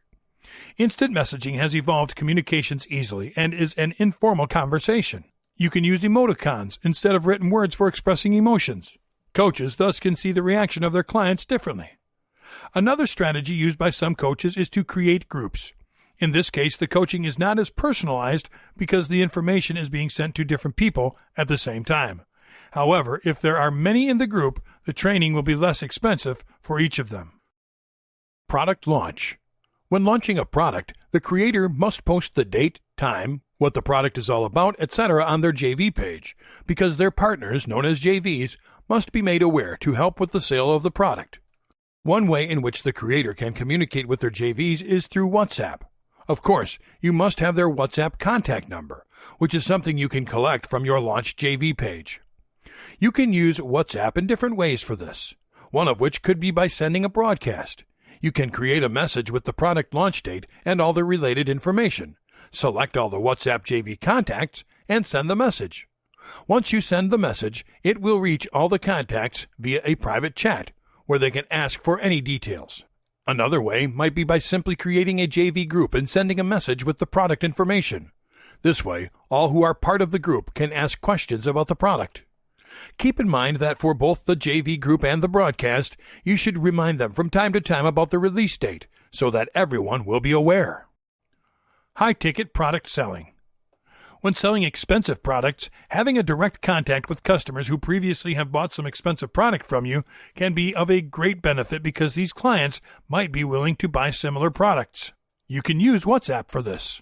Instant messaging has evolved communications easily and is an informal conversation. You can use emoticons instead of written words for expressing emotions. Coaches thus can see the reaction of their clients differently. Another strategy used by some coaches is to create groups. In this case, the coaching is not as personalized because the information is being sent to different people at the same time. However, if there are many in the group, the training will be less expensive for each of them. Product launch. When launching a product, the creator must post the date, time, what the product is all about, etc. on their JV page, because their partners, known as JVs, must be made aware to help with the sale of the product. One way in which the creator can communicate with their JVs is through WhatsApp. Of course, you must have their WhatsApp contact number, which is something you can collect from your launched JV page. You can use WhatsApp in different ways for this, one of which could be by sending a broadcast. You can create a message with the product launch date and all the related information. Select all the WhatsApp JV contacts and send the message. Once you send the message, it will reach all the contacts via a private chat where they can ask for any details. Another way might be by simply creating a JV group and sending a message with the product information. This way, all who are part of the group can ask questions about the product. Keep in mind that for both the JV group and the broadcast, you should remind them from time to time about the release date so that everyone will be aware. High-ticket product selling. When selling expensive products, having a direct contact with customers who previously have bought some expensive product from you can be of a great benefit because these clients might be willing to buy similar products. You can use WhatsApp for this.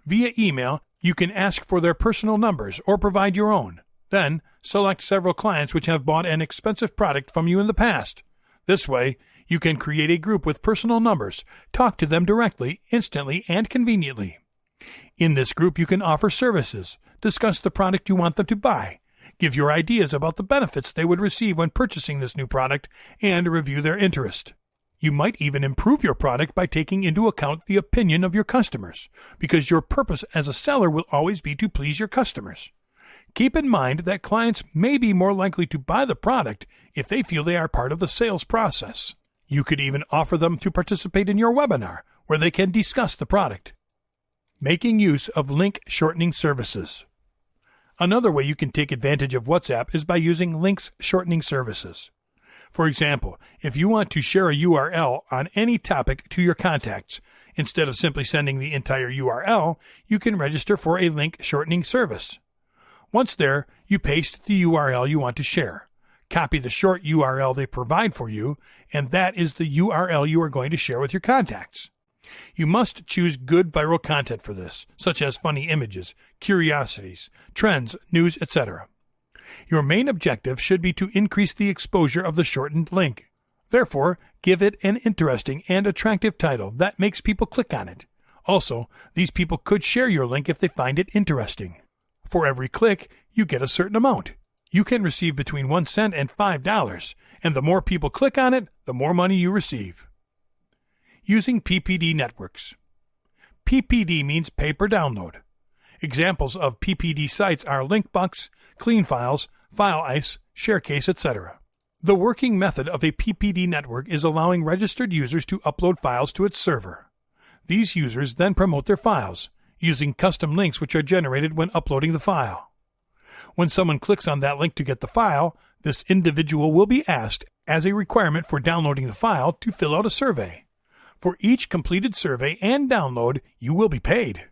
Via email, you can ask for their personal numbers or provide your own. Then, select several clients which have bought an expensive product from you in the past. This way, you can create a group with personal numbers, talk to them directly, instantly, and conveniently. In this group, you can offer services, discuss the product you want them to buy, give your ideas about the benefits they would receive when purchasing this new product, and review their interest. You might even improve your product by taking into account the opinion of your customers, because your purpose as a seller will always be to please your customers. Keep in mind that clients may be more likely to buy the product if they feel they are part of the sales process. You could even offer them to participate in your webinar, where they can discuss the product. Making use of link shortening services. Another way you can take advantage of WhatsApp is by using links shortening services. For example, if you want to share a URL on any topic to your contacts, instead of simply sending the entire URL, you can register for a link shortening service. Once there, you paste the URL you want to share. Copy the short URL they provide for you, and that is the URL you are going to share with your contacts. You must choose good viral content for this, such as funny images, curiosities, trends, news, etc. Your main objective should be to increase the exposure of the shortened link. Therefore, give it an interesting and attractive title that makes people click on it. Also, these people could share your link if they find it interesting. For every click, you get a certain amount. You can receive between 1 cent and $5, and the more people click on it, the more money you receive. Using PPD networks. PPD means pay per download. Examples of PPD sites are Linkbucks, CleanFiles, FileIce, ShareCase, etc. The working method of a PPD network is allowing registered users to upload files to its server. These users then promote their files, using custom links which are generated when uploading the file. When someone clicks on that link to get the file, this individual will be asked, as a requirement for downloading the file, to fill out a survey. For each completed survey and download, you will be paid.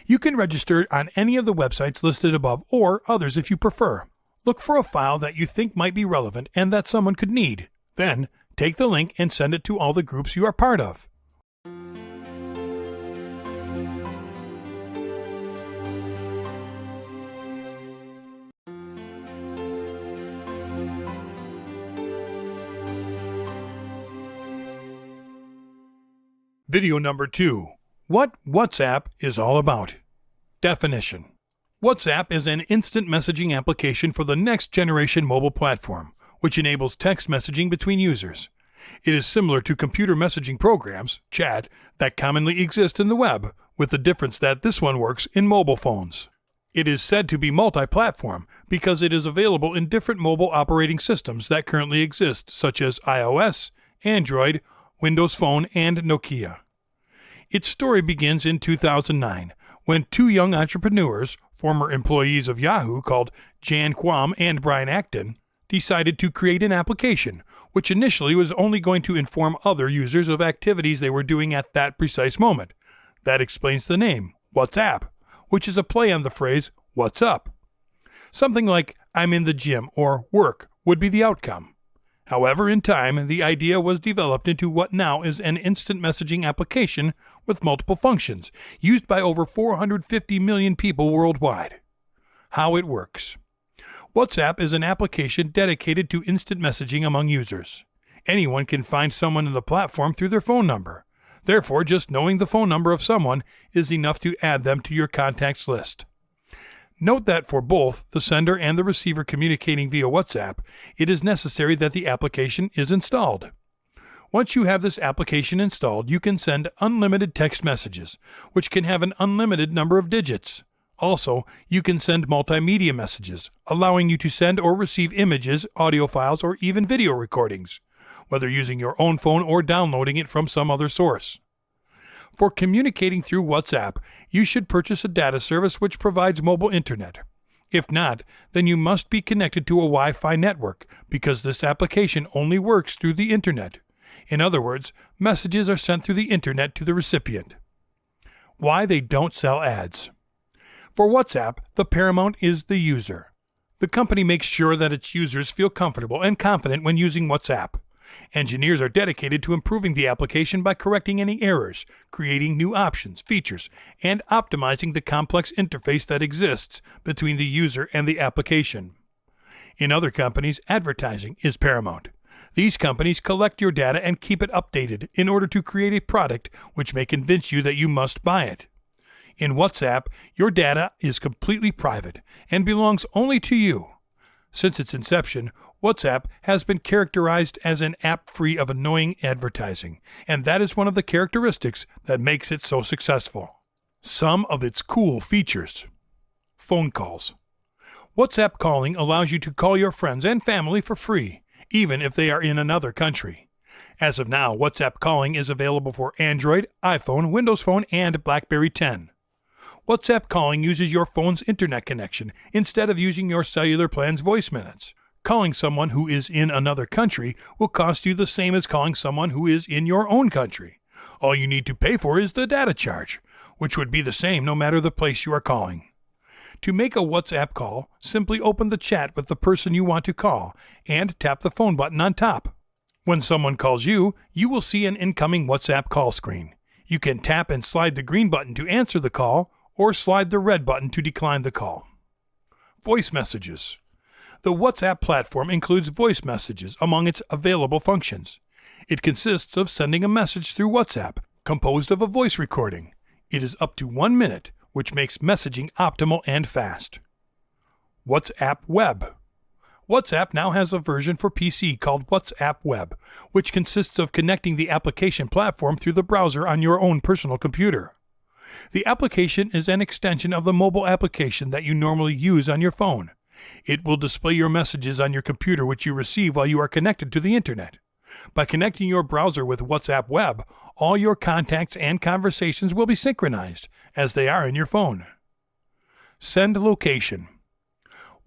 You can register on any of the websites listed above or others if you prefer. Look for a file that you think might be relevant and that someone could need. Then, take the link and send it to all the groups you are part of. Video number 2. What WhatsApp is all about. Definition. WhatsApp is an instant messaging application for the next generation mobile platform, which enables text messaging between users. It is similar to computer messaging programs, chat, that commonly exist in the web, with the difference that this one works in mobile phones. It is said to be multi-platform because it is available in different mobile operating systems that currently exist, such as iOS, Android, Windows Phone, and Nokia. Its story begins in 2009, when two young entrepreneurs, former employees of Yahoo called Jan Quam and Brian Acton, decided to create an application, which initially was only going to inform other users of activities they were doing at that precise moment. That explains the name, WhatsApp, which is a play on the phrase, "What's up?" Something like, "I'm in the gym," or "work" would be the outcome. However, in time, the idea was developed into what now is an instant messaging application with multiple functions, used by over 450 million people worldwide. How it works. WhatsApp is an application dedicated to instant messaging among users. Anyone can find someone in the platform through their phone number. Therefore, just knowing the phone number of someone is enough to add them to your contacts list. Note that for both the sender and the receiver communicating via WhatsApp, it is necessary that the application is installed. Once you have this application installed, you can send unlimited text messages, which can have an unlimited number of digits. Also, you can send multimedia messages, allowing you to send or receive images, audio files, or even video recordings, whether using your own phone or downloading it from some other source. For communicating through WhatsApp, you should purchase a data service which provides mobile internet. If not, then you must be connected to a Wi-Fi network because this application only works through the internet. In other words, messages are sent through the internet to the recipient. Why they don't sell ads. For WhatsApp, the paramount is the user. The company makes sure that its users feel comfortable and confident when using WhatsApp. Engineers are dedicated to improving the application by correcting any errors, creating new options, features, and optimizing the complex interface that exists between the user and the application. In other companies, advertising is paramount. These companies collect your data and keep it updated in order to create a product which may convince you that you must buy it. In WhatsApp, your data is completely private and belongs only to you. Since its inception, WhatsApp has been characterized as an app free of annoying advertising, and that is one of the characteristics that makes it so successful. Some of its cool features. Phone calls. WhatsApp calling allows you to call your friends and family for free, even if they are in another country. As of now, WhatsApp calling is available for Android, iPhone, Windows Phone, and BlackBerry 10. WhatsApp calling uses your phone's internet connection instead of using your cellular plan's voice minutes. Calling someone who is in another country will cost you the same as calling someone who is in your own country. All you need to pay for is the data charge, which would be the same no matter the place you are calling. To make a WhatsApp call, simply open the chat with the person you want to call and tap the phone button on top. When someone calls you, you will see an incoming WhatsApp call screen. You can tap and slide the green button to answer the call or slide the red button to decline the call. Voice messages. The WhatsApp platform includes voice messages among its available functions. It consists of sending a message through WhatsApp, composed of a voice recording. It is up to 1 minute, which makes messaging optimal and fast. WhatsApp Web. WhatsApp now has a version for PC called WhatsApp Web, which consists of connecting the application platform through the browser on your own personal computer. The application is an extension of the mobile application that you normally use on your phone. It will display your messages on your computer which you receive while you are connected to the internet. By connecting your browser with WhatsApp Web, all your contacts and conversations will be synchronized, as they are in your phone. Send location.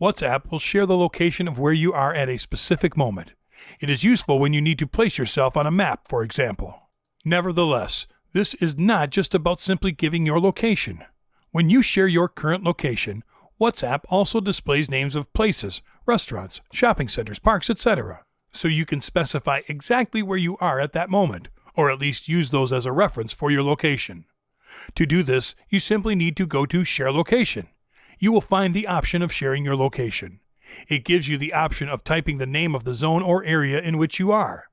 WhatsApp will share the location of where you are at a specific moment. It is useful when you need to place yourself on a map, for example. Nevertheless, this is not just about simply giving your location. When you share your current location, WhatsApp also displays names of places, restaurants, shopping centers, parks, etc. So you can specify exactly where you are at that moment, or at least use those as a reference for your location. To do this, you simply need to go to Share Location. You will find the option of sharing your location. It gives you the option of typing the name of the zone or area in which you are.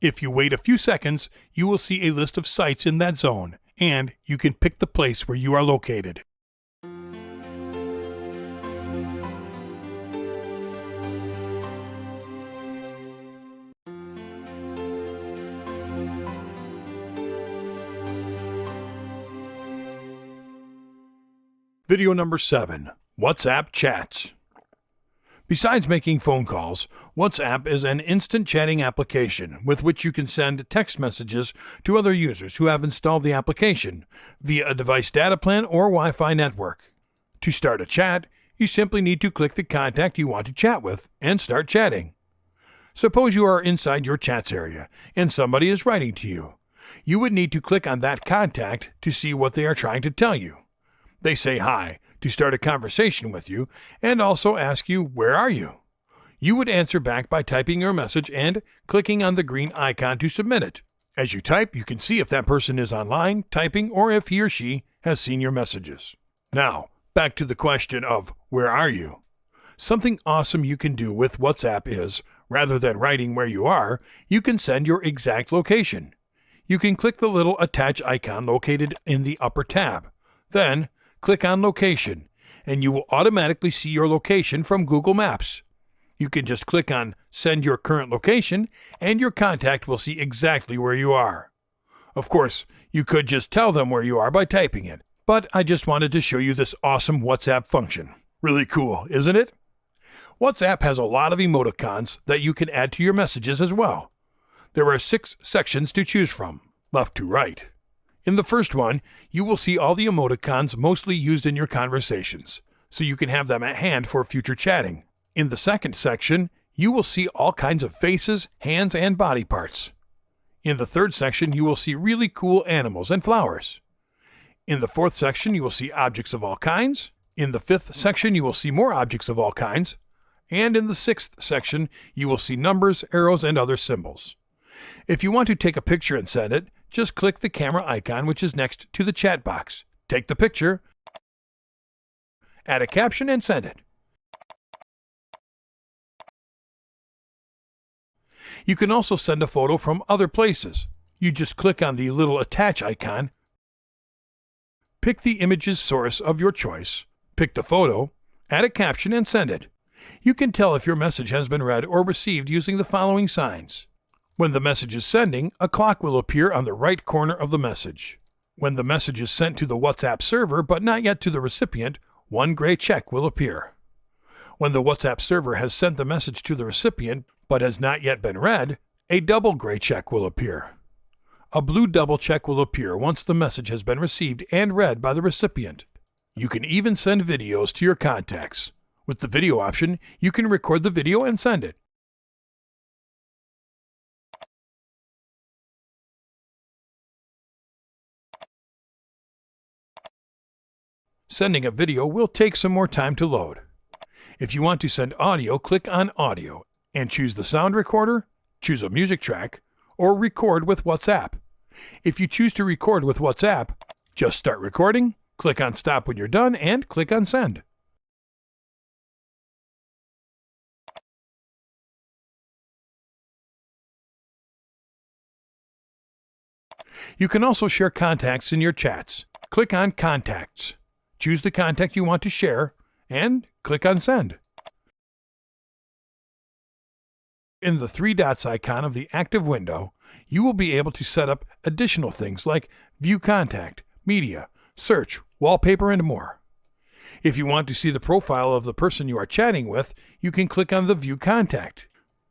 If you wait a few seconds, you will see a list of sites in that zone, and you can pick the place where you are located. Video number 7. WhatsApp Chats. Besides making phone calls, WhatsApp is an instant chatting application with which you can send text messages to other users who have installed the application via a device data plan or Wi-Fi network. To start a chat, you simply need to click the contact you want to chat with and start chatting. Suppose you are inside your chats area and somebody is writing to you. You would need to click on that contact to see what they are trying to tell you. They say hi to start a conversation with you and also ask you, "Where are you?" You would answer back by typing your message and clicking on the green icon to submit it. As you type, you can see if that person is online, typing, or if he or she has seen your messages. Now, back to the question of where are you? Something awesome you can do with WhatsApp is, rather than writing where you are, you can send your exact location. You can click the little attach icon located in the upper tab. Then, click on Location, and you will automatically see your location from Google Maps. You can just click on Send Your Current Location, and your contact will see exactly where you are. Of course, you could just tell them where you are by typing it, but I just wanted to show you this awesome WhatsApp function. Really cool, isn't it? WhatsApp has a lot of emoticons that you can add to your messages as well. There are 6 sections to choose from, left to right. In the first one, you will see all the emoticons mostly used in your conversations, so you can have them at hand for future chatting. In the second section, you will see all kinds of faces, hands, and body parts. In the third section, you will see really cool animals and flowers. In the fourth section, you will see objects of all kinds. In the fifth section, you will see more objects of all kinds. And in the sixth section, you will see numbers, arrows, and other symbols. If you want to take a picture and send it, just click the camera icon which is next to the chat box. Take the picture, add a caption, and send it. You can also send a photo from other places. You just click on the little attach icon, pick the image's source of your choice, pick the photo, add a caption, and send it. You can tell if your message has been read or received using the following signs. When the message is sending, a clock will appear on the right corner of the message. When the message is sent to the WhatsApp server but not yet to the recipient, one gray check will appear. When the WhatsApp server has sent the message to the recipient but has not yet been read, a double gray check will appear. A blue double check will appear once the message has been received and read by the recipient. You can even send videos to your contacts. With the video option, you can record the video and send it. Sending a video will take some more time to load. If you want to send audio, click on Audio and choose the sound recorder, choose a music track, or record with WhatsApp. If you choose to record with WhatsApp, just start recording, click on Stop when you're done, and click on Send. You can also share contacts in your chats. Click on Contacts. Choose the contact you want to share, and click on Send. In the 3 dots icon of the active window, you will be able to set up additional things like View Contact, Media, Search, Wallpaper, and more. If you want to see the profile of the person you are chatting with, you can click on the View Contact.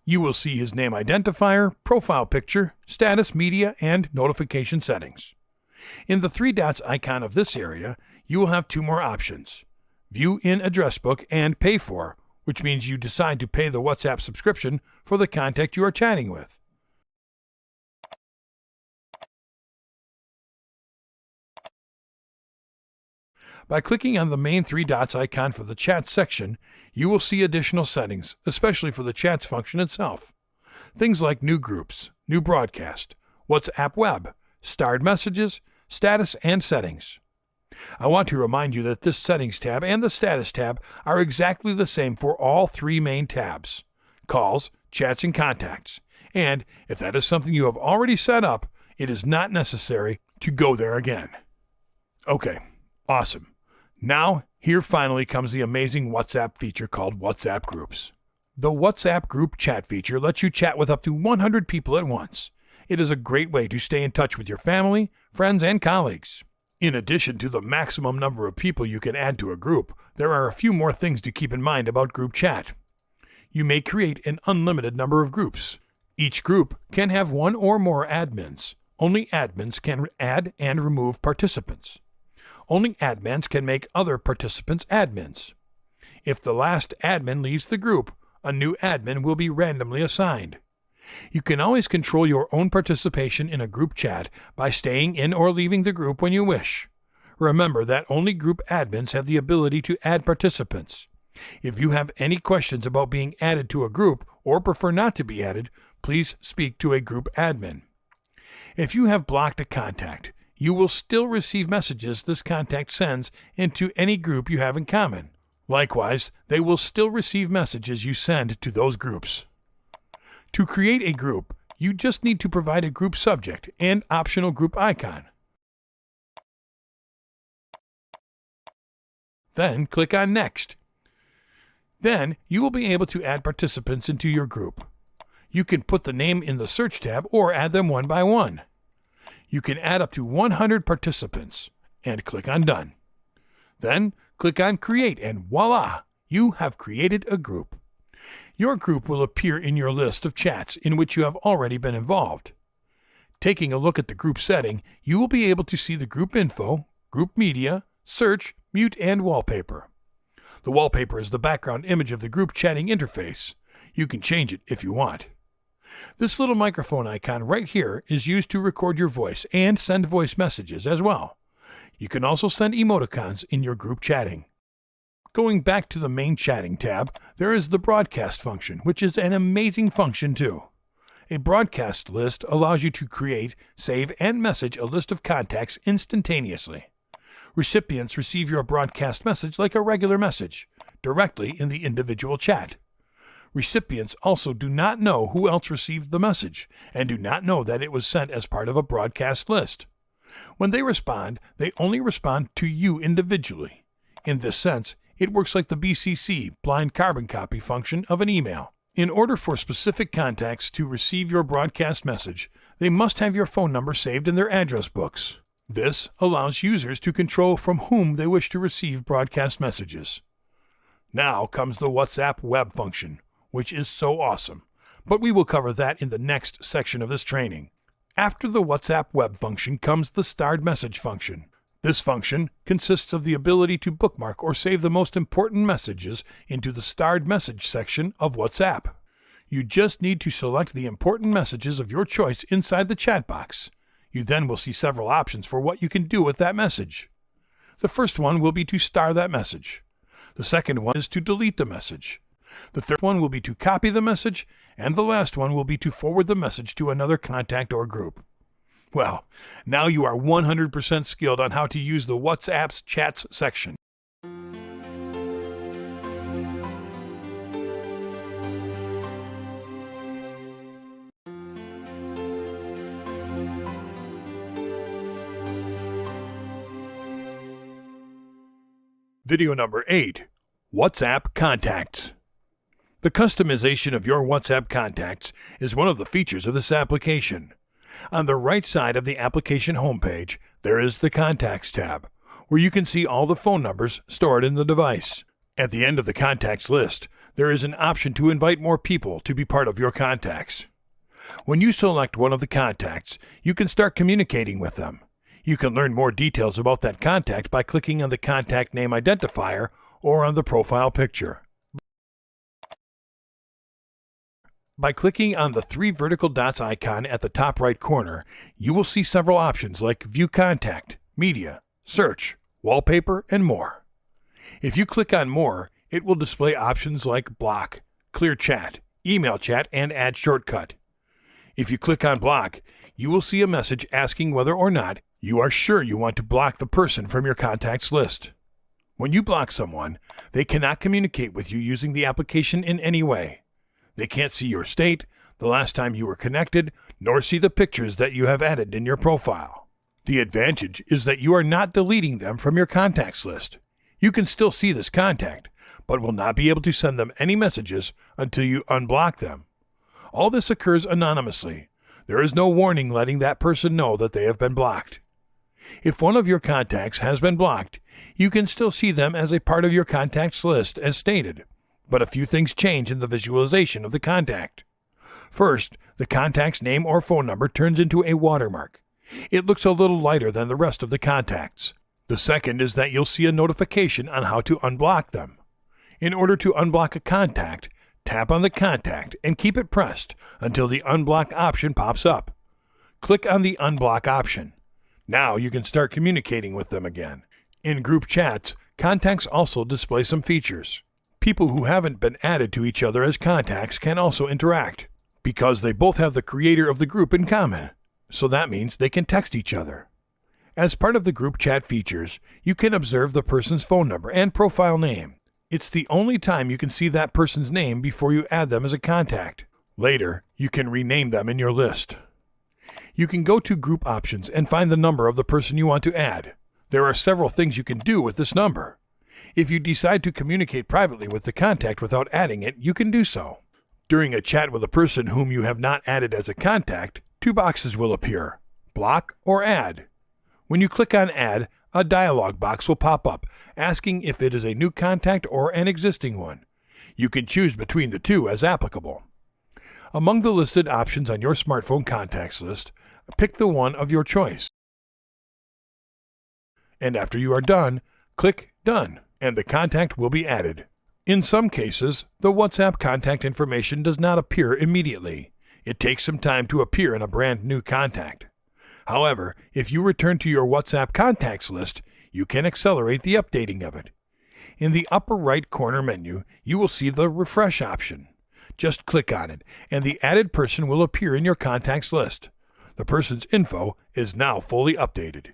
You will see his name identifier, profile picture, status, media, and notification settings. In the 3 dots icon of this area, you will have 2 more options: View in Address Book and Pay For, which means you decide to pay the WhatsApp subscription for the contact you are chatting with. By clicking on the main 3 dots icon for the chat section, you will see additional settings, especially for the chats function itself. Things like new groups, new broadcast, WhatsApp web, starred messages, status, and settings. I want to remind you that this Settings tab and the Status tab are exactly the same for all 3 main tabs: Calls, Chats, and Contacts, And if that is something you have already set up, it is not necessary to go there again. Okay, awesome. Now, here finally comes the amazing WhatsApp feature called WhatsApp Groups. The WhatsApp Group Chat feature lets you chat with up to 100 people at once. It is a great way to stay in touch with your family, friends, and colleagues. In addition to the maximum number of people you can add to a group, there are a few more things to keep in mind about group chat. You may create an unlimited number of groups. Each group can have one or more admins. Only admins can add and remove participants. Only admins can make other participants admins. If the last admin leaves the group, a new admin will be randomly assigned. You can always control your own participation in a group chat by staying in or leaving the group when you wish. Remember that only group admins have the ability to add participants. If you have any questions about being added to a group or prefer not to be added, please speak to a group admin. If you have blocked a contact, you will still receive messages this contact sends into any group you have in common. Likewise, they will still receive messages you send to those groups. To create a group, you just need to provide a group subject and optional group icon. Then click on Next. Then you will be able to add participants into your group. You can put the name in the Search tab or add them one by one. You can add up to 100 participants and click on Done. Then click on Create and voila! You have created a group. Your group will appear in your list of chats in which you have already been involved. Taking a look at the group setting, you will be able to see the group info, group media, search, mute, and wallpaper. The wallpaper is the background image of the group chatting interface. You can change it if you want. This little microphone icon right here is used to record your voice and send voice messages as well. You can also send emoticons in your group chatting. Going back to the main chatting tab, there is the broadcast function, which is an amazing function too. A broadcast list allows you to create, save, and message a list of contacts instantaneously. Recipients receive your broadcast message like a regular message, directly in the individual chat. Recipients also do not know who else received the message, and do not know that it was sent as part of a broadcast list. When they respond, they only respond to you individually. In this sense, it works like the BCC, blind carbon copy function of an email. In order for specific contacts to receive your broadcast message, they must have your phone number saved in their address books. This allows users to control from whom they wish to receive broadcast messages. Now comes the WhatsApp web function, which is so awesome, but we will cover that in the next section of this training. After the WhatsApp web function comes the starred message function. This function consists of the ability to bookmark or save the most important messages into the starred message section of WhatsApp. You just need to select the important messages of your choice inside the chat box. You then will see several options for what you can do with that message. The first one will be to star that message. The second one is to delete the message. The third one will be to copy the message, and the last one will be to forward the message to another contact or group. Well, now you are 100% skilled on how to use the WhatsApp's chats section. Video number 8, WhatsApp Contacts. The customization of your WhatsApp contacts is one of the features of this application. On the right side of the application homepage, there is the Contacts tab, where you can see all the phone numbers stored in the device. At the end of the contacts list, there is an option to invite more people to be part of your contacts. When you select one of the contacts, you can start communicating with them. You can learn more details about that contact by clicking on the contact name identifier or on the profile picture. By clicking on the 3 vertical dots icon at the top right corner, you will see several options like View Contact, Media, Search, Wallpaper, and more. If you click on More, it will display options like Block, Clear Chat, Email Chat, and Add Shortcut. If you click on Block, you will see a message asking whether or not you are sure you want to block the person from your contacts list. When you block someone, they cannot communicate with you using the application in any way. They can't see your state, the last time you were connected, nor see the pictures that you have added in your profile. The advantage is that you are not deleting them from your contacts list. You can still see this contact, but will not be able to send them any messages until you unblock them. All this occurs anonymously. There is no warning letting that person know that they have been blocked. If one of your contacts has been blocked, you can still see them as a part of your contacts list as stated, but a few things change in the visualization of the contact. First, the contact's name or phone number turns into a watermark. It looks a little lighter than the rest of the contacts. The second is that you'll see a notification on how to unblock them. In order to unblock a contact, tap on the contact and keep it pressed until the unblock option pops up. Click on the unblock option. Now you can start communicating with them again. In group chats, contacts also display some features. People who haven't been added to each other as contacts can also interact, because they both have the creator of the group in common. So that means they can text each other. As part of the group chat features, you can observe the person's phone number and profile name. It's the only time you can see that person's name before you add them as a contact. Later, you can rename them in your list. You can go to Group Options and find the number of the person you want to add. There are several things you can do with this number. If you decide to communicate privately with the contact without adding it, you can do so. During a chat with a person whom you have not added as a contact, two boxes will appear: Block or Add. When you click on Add, a dialog box will pop up asking if it is a new contact or an existing one. You can choose between the two as applicable. Among the listed options on your smartphone contacts list, pick the one of your choice. And after you are done, click Done, and the contact will be added. In some cases, the WhatsApp contact information does not appear immediately. It takes some time to appear in a brand new contact. However, if you return to your WhatsApp contacts list, you can accelerate the updating of it. In the upper right corner menu, you will see the Refresh option. Just click on it, and the added person will appear in your contacts list. The person's info is now fully updated.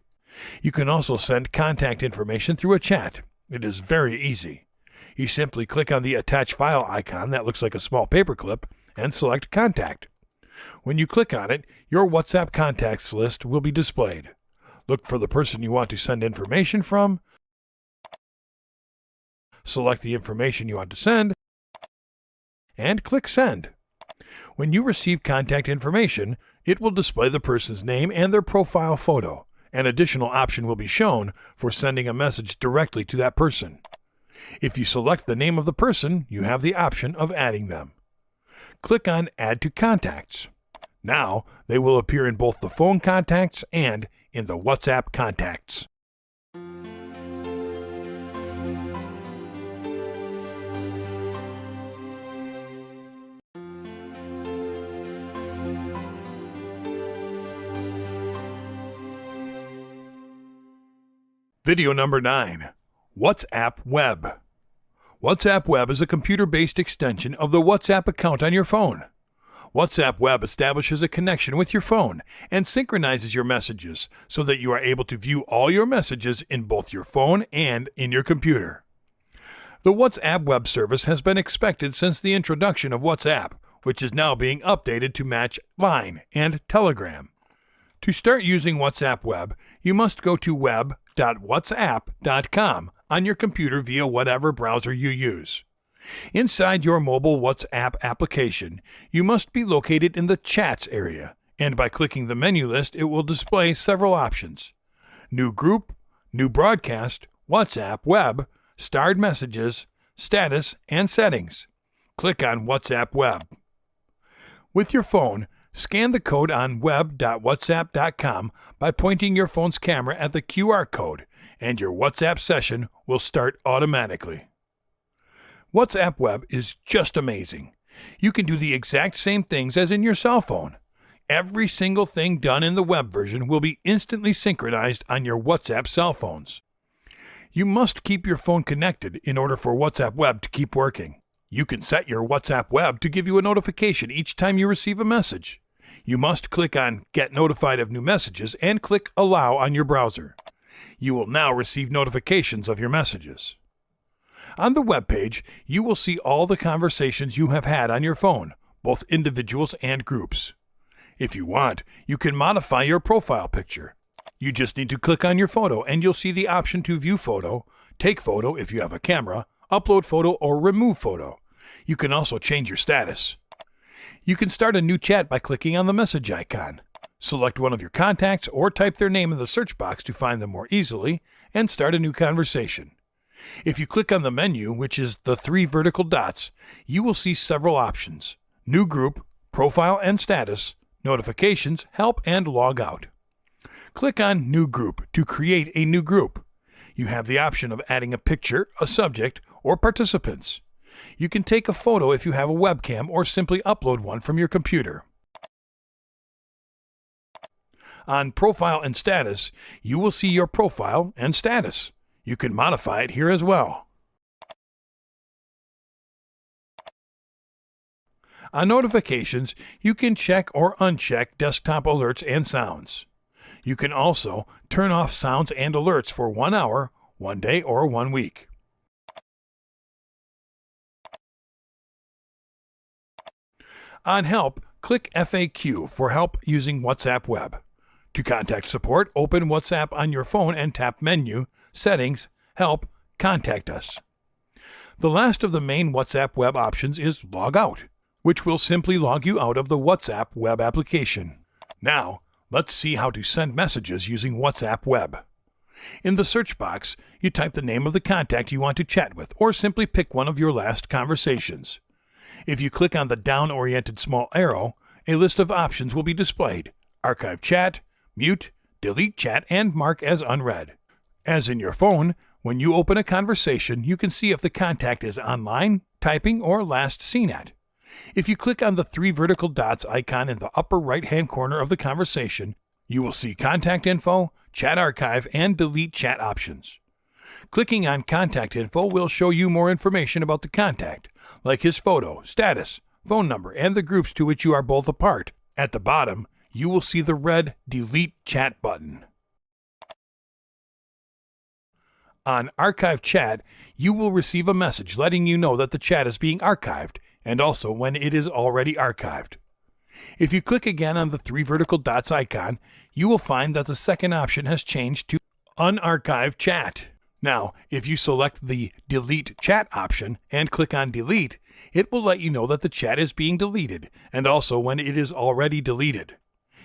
You can also send contact information through a chat. It is very easy. You simply click on the Attach File icon that looks like a small paperclip and select Contact. When you click on it, your WhatsApp contacts list will be displayed. Look for the person you want to send information from, select the information you want to send, and click Send. When you receive contact information, it will display the person's name and their profile photo. An additional option will be shown for sending a message directly to that person. If you select the name of the person, you have the option of adding them. Click on Add to Contacts. Now, they will appear in both the phone contacts and in the WhatsApp contacts. Video number 9. WhatsApp Web. WhatsApp Web is a computer-based extension of the WhatsApp account on your phone. WhatsApp Web establishes a connection with your phone and synchronizes your messages so that you are able to view all your messages in both your phone and in your computer. The WhatsApp Web service has been expected since the introduction of WhatsApp, which is now being updated to match Line and Telegram. To start using WhatsApp Web, you must go to web.whatsapp.com on your computer via whatever browser you use. Inside your mobile WhatsApp application, you must be located in the Chats area, and by clicking the menu list, it will display several options: New Group, New Broadcast, WhatsApp Web, Starred Messages, Status, and Settings. Click on WhatsApp Web. With your phone, scan the code on web.whatsapp.com by pointing your phone's camera at the QR code, and your WhatsApp session will start automatically. WhatsApp Web is just amazing. You can do the exact same things as in your cell phone. Every single thing done in the web version will be instantly synchronized on your WhatsApp cell phones. You must keep your phone connected in order for WhatsApp Web to keep working. You can set your WhatsApp Web to give you a notification each time you receive a message. You must click on Get Notified of New Messages and click Allow on your browser. You will now receive notifications of your messages. On the web page, you will see all the conversations you have had on your phone, both individuals and groups. If you want, you can modify your profile picture. You just need to click on your photo and you'll see the option to view photo, take photo if you have a camera, upload photo, or remove photo. You can also change your status. You can start a new chat by clicking on the message icon. Select one of your contacts or type their name in the search box to find them more easily and start a new conversation. If you click on the menu, which is the 3 vertical dots, you will see several options: New Group, Profile and Status, Notifications, Help, and Log Out. Click on New Group to create a new group. You have the option of adding a picture, a subject, or participants. You can take a photo if you have a webcam or simply upload one from your computer. On Profile and Status, you will see your profile and status. You can modify it here as well. On Notifications, you can check or uncheck desktop alerts and sounds. You can also turn off sounds and alerts for 1 hour, 1 day, or 1 week. On Help, click FAQ for help using WhatsApp Web. To contact support, open WhatsApp on your phone and tap Menu, Settings, Help, Contact Us. The last of the main WhatsApp Web options is Log Out, which will simply log you out of the WhatsApp Web application. Now, let's see how to send messages using WhatsApp Web. In the search box, you type the name of the contact you want to chat with, or simply pick one of your last conversations. If you click on the down-oriented small arrow, a list of options will be displayed: Archive Chat, Mute, Delete Chat, and Mark as Unread. As in your phone, when you open a conversation, you can see if the contact is online, typing, or last seen at. If you click on the 3 vertical dots icon in the upper right-hand corner of the conversation, you will see Contact Info, Chat Archive, and Delete Chat options. Clicking on Contact Info will show you more information about the contact, like his photo, status, phone number, and the groups to which you are both a part. At the bottom, you will see the red Delete Chat button. On Archive Chat, you will receive a message letting you know that the chat is being archived, and also when it is already archived. If you click again on the 3 vertical dots icon, you will find that the second option has changed to Unarchive Chat. Now, if you select the Delete Chat option and click on Delete, it will let you know that the chat is being deleted, and also when it is already deleted.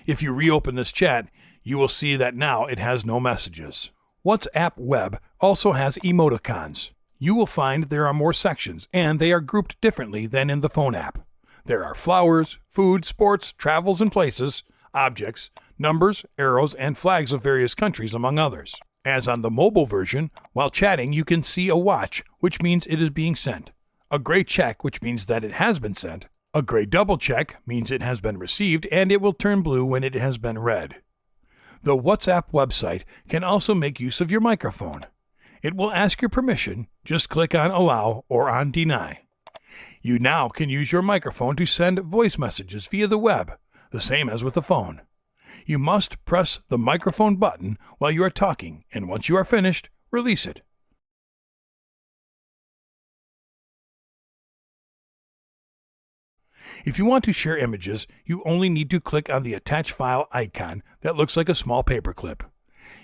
If you reopen this chat, you will see that now it has no messages. WhatsApp Web also has emoticons. You will find there are more sections, and they are grouped differently than in the phone app. There are flowers, food, sports, travels and places, objects, numbers, arrows, and flags of various countries, among others. As on the mobile version, while chatting you can see a watch, which means it is being sent, a gray check, which means that it has been sent, a gray double check means it has been received, and it will turn blue when it has been read. The WhatsApp website can also make use of your microphone. It will ask your permission. Just click on Allow or on Deny. You now can use your microphone to send voice messages via the web, the same as with the phone. You must press the microphone button while you are talking, and once you are finished, release it. If you want to share images, you only need to click on the Attach File icon that looks like a small paperclip.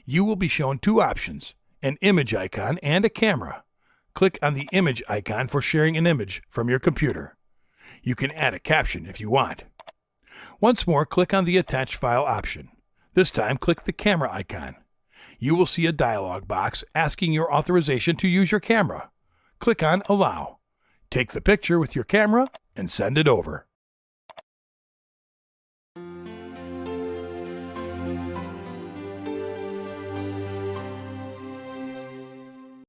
You will be shown 2 options, an image icon and a camera. Click on the image icon for sharing an image from your computer. You can add a caption if you want. Once more, click on the Attach File option. This time, click the camera icon. You will see a dialog box asking your authorization to use your camera. Click on Allow. Take the picture with your camera and send it over.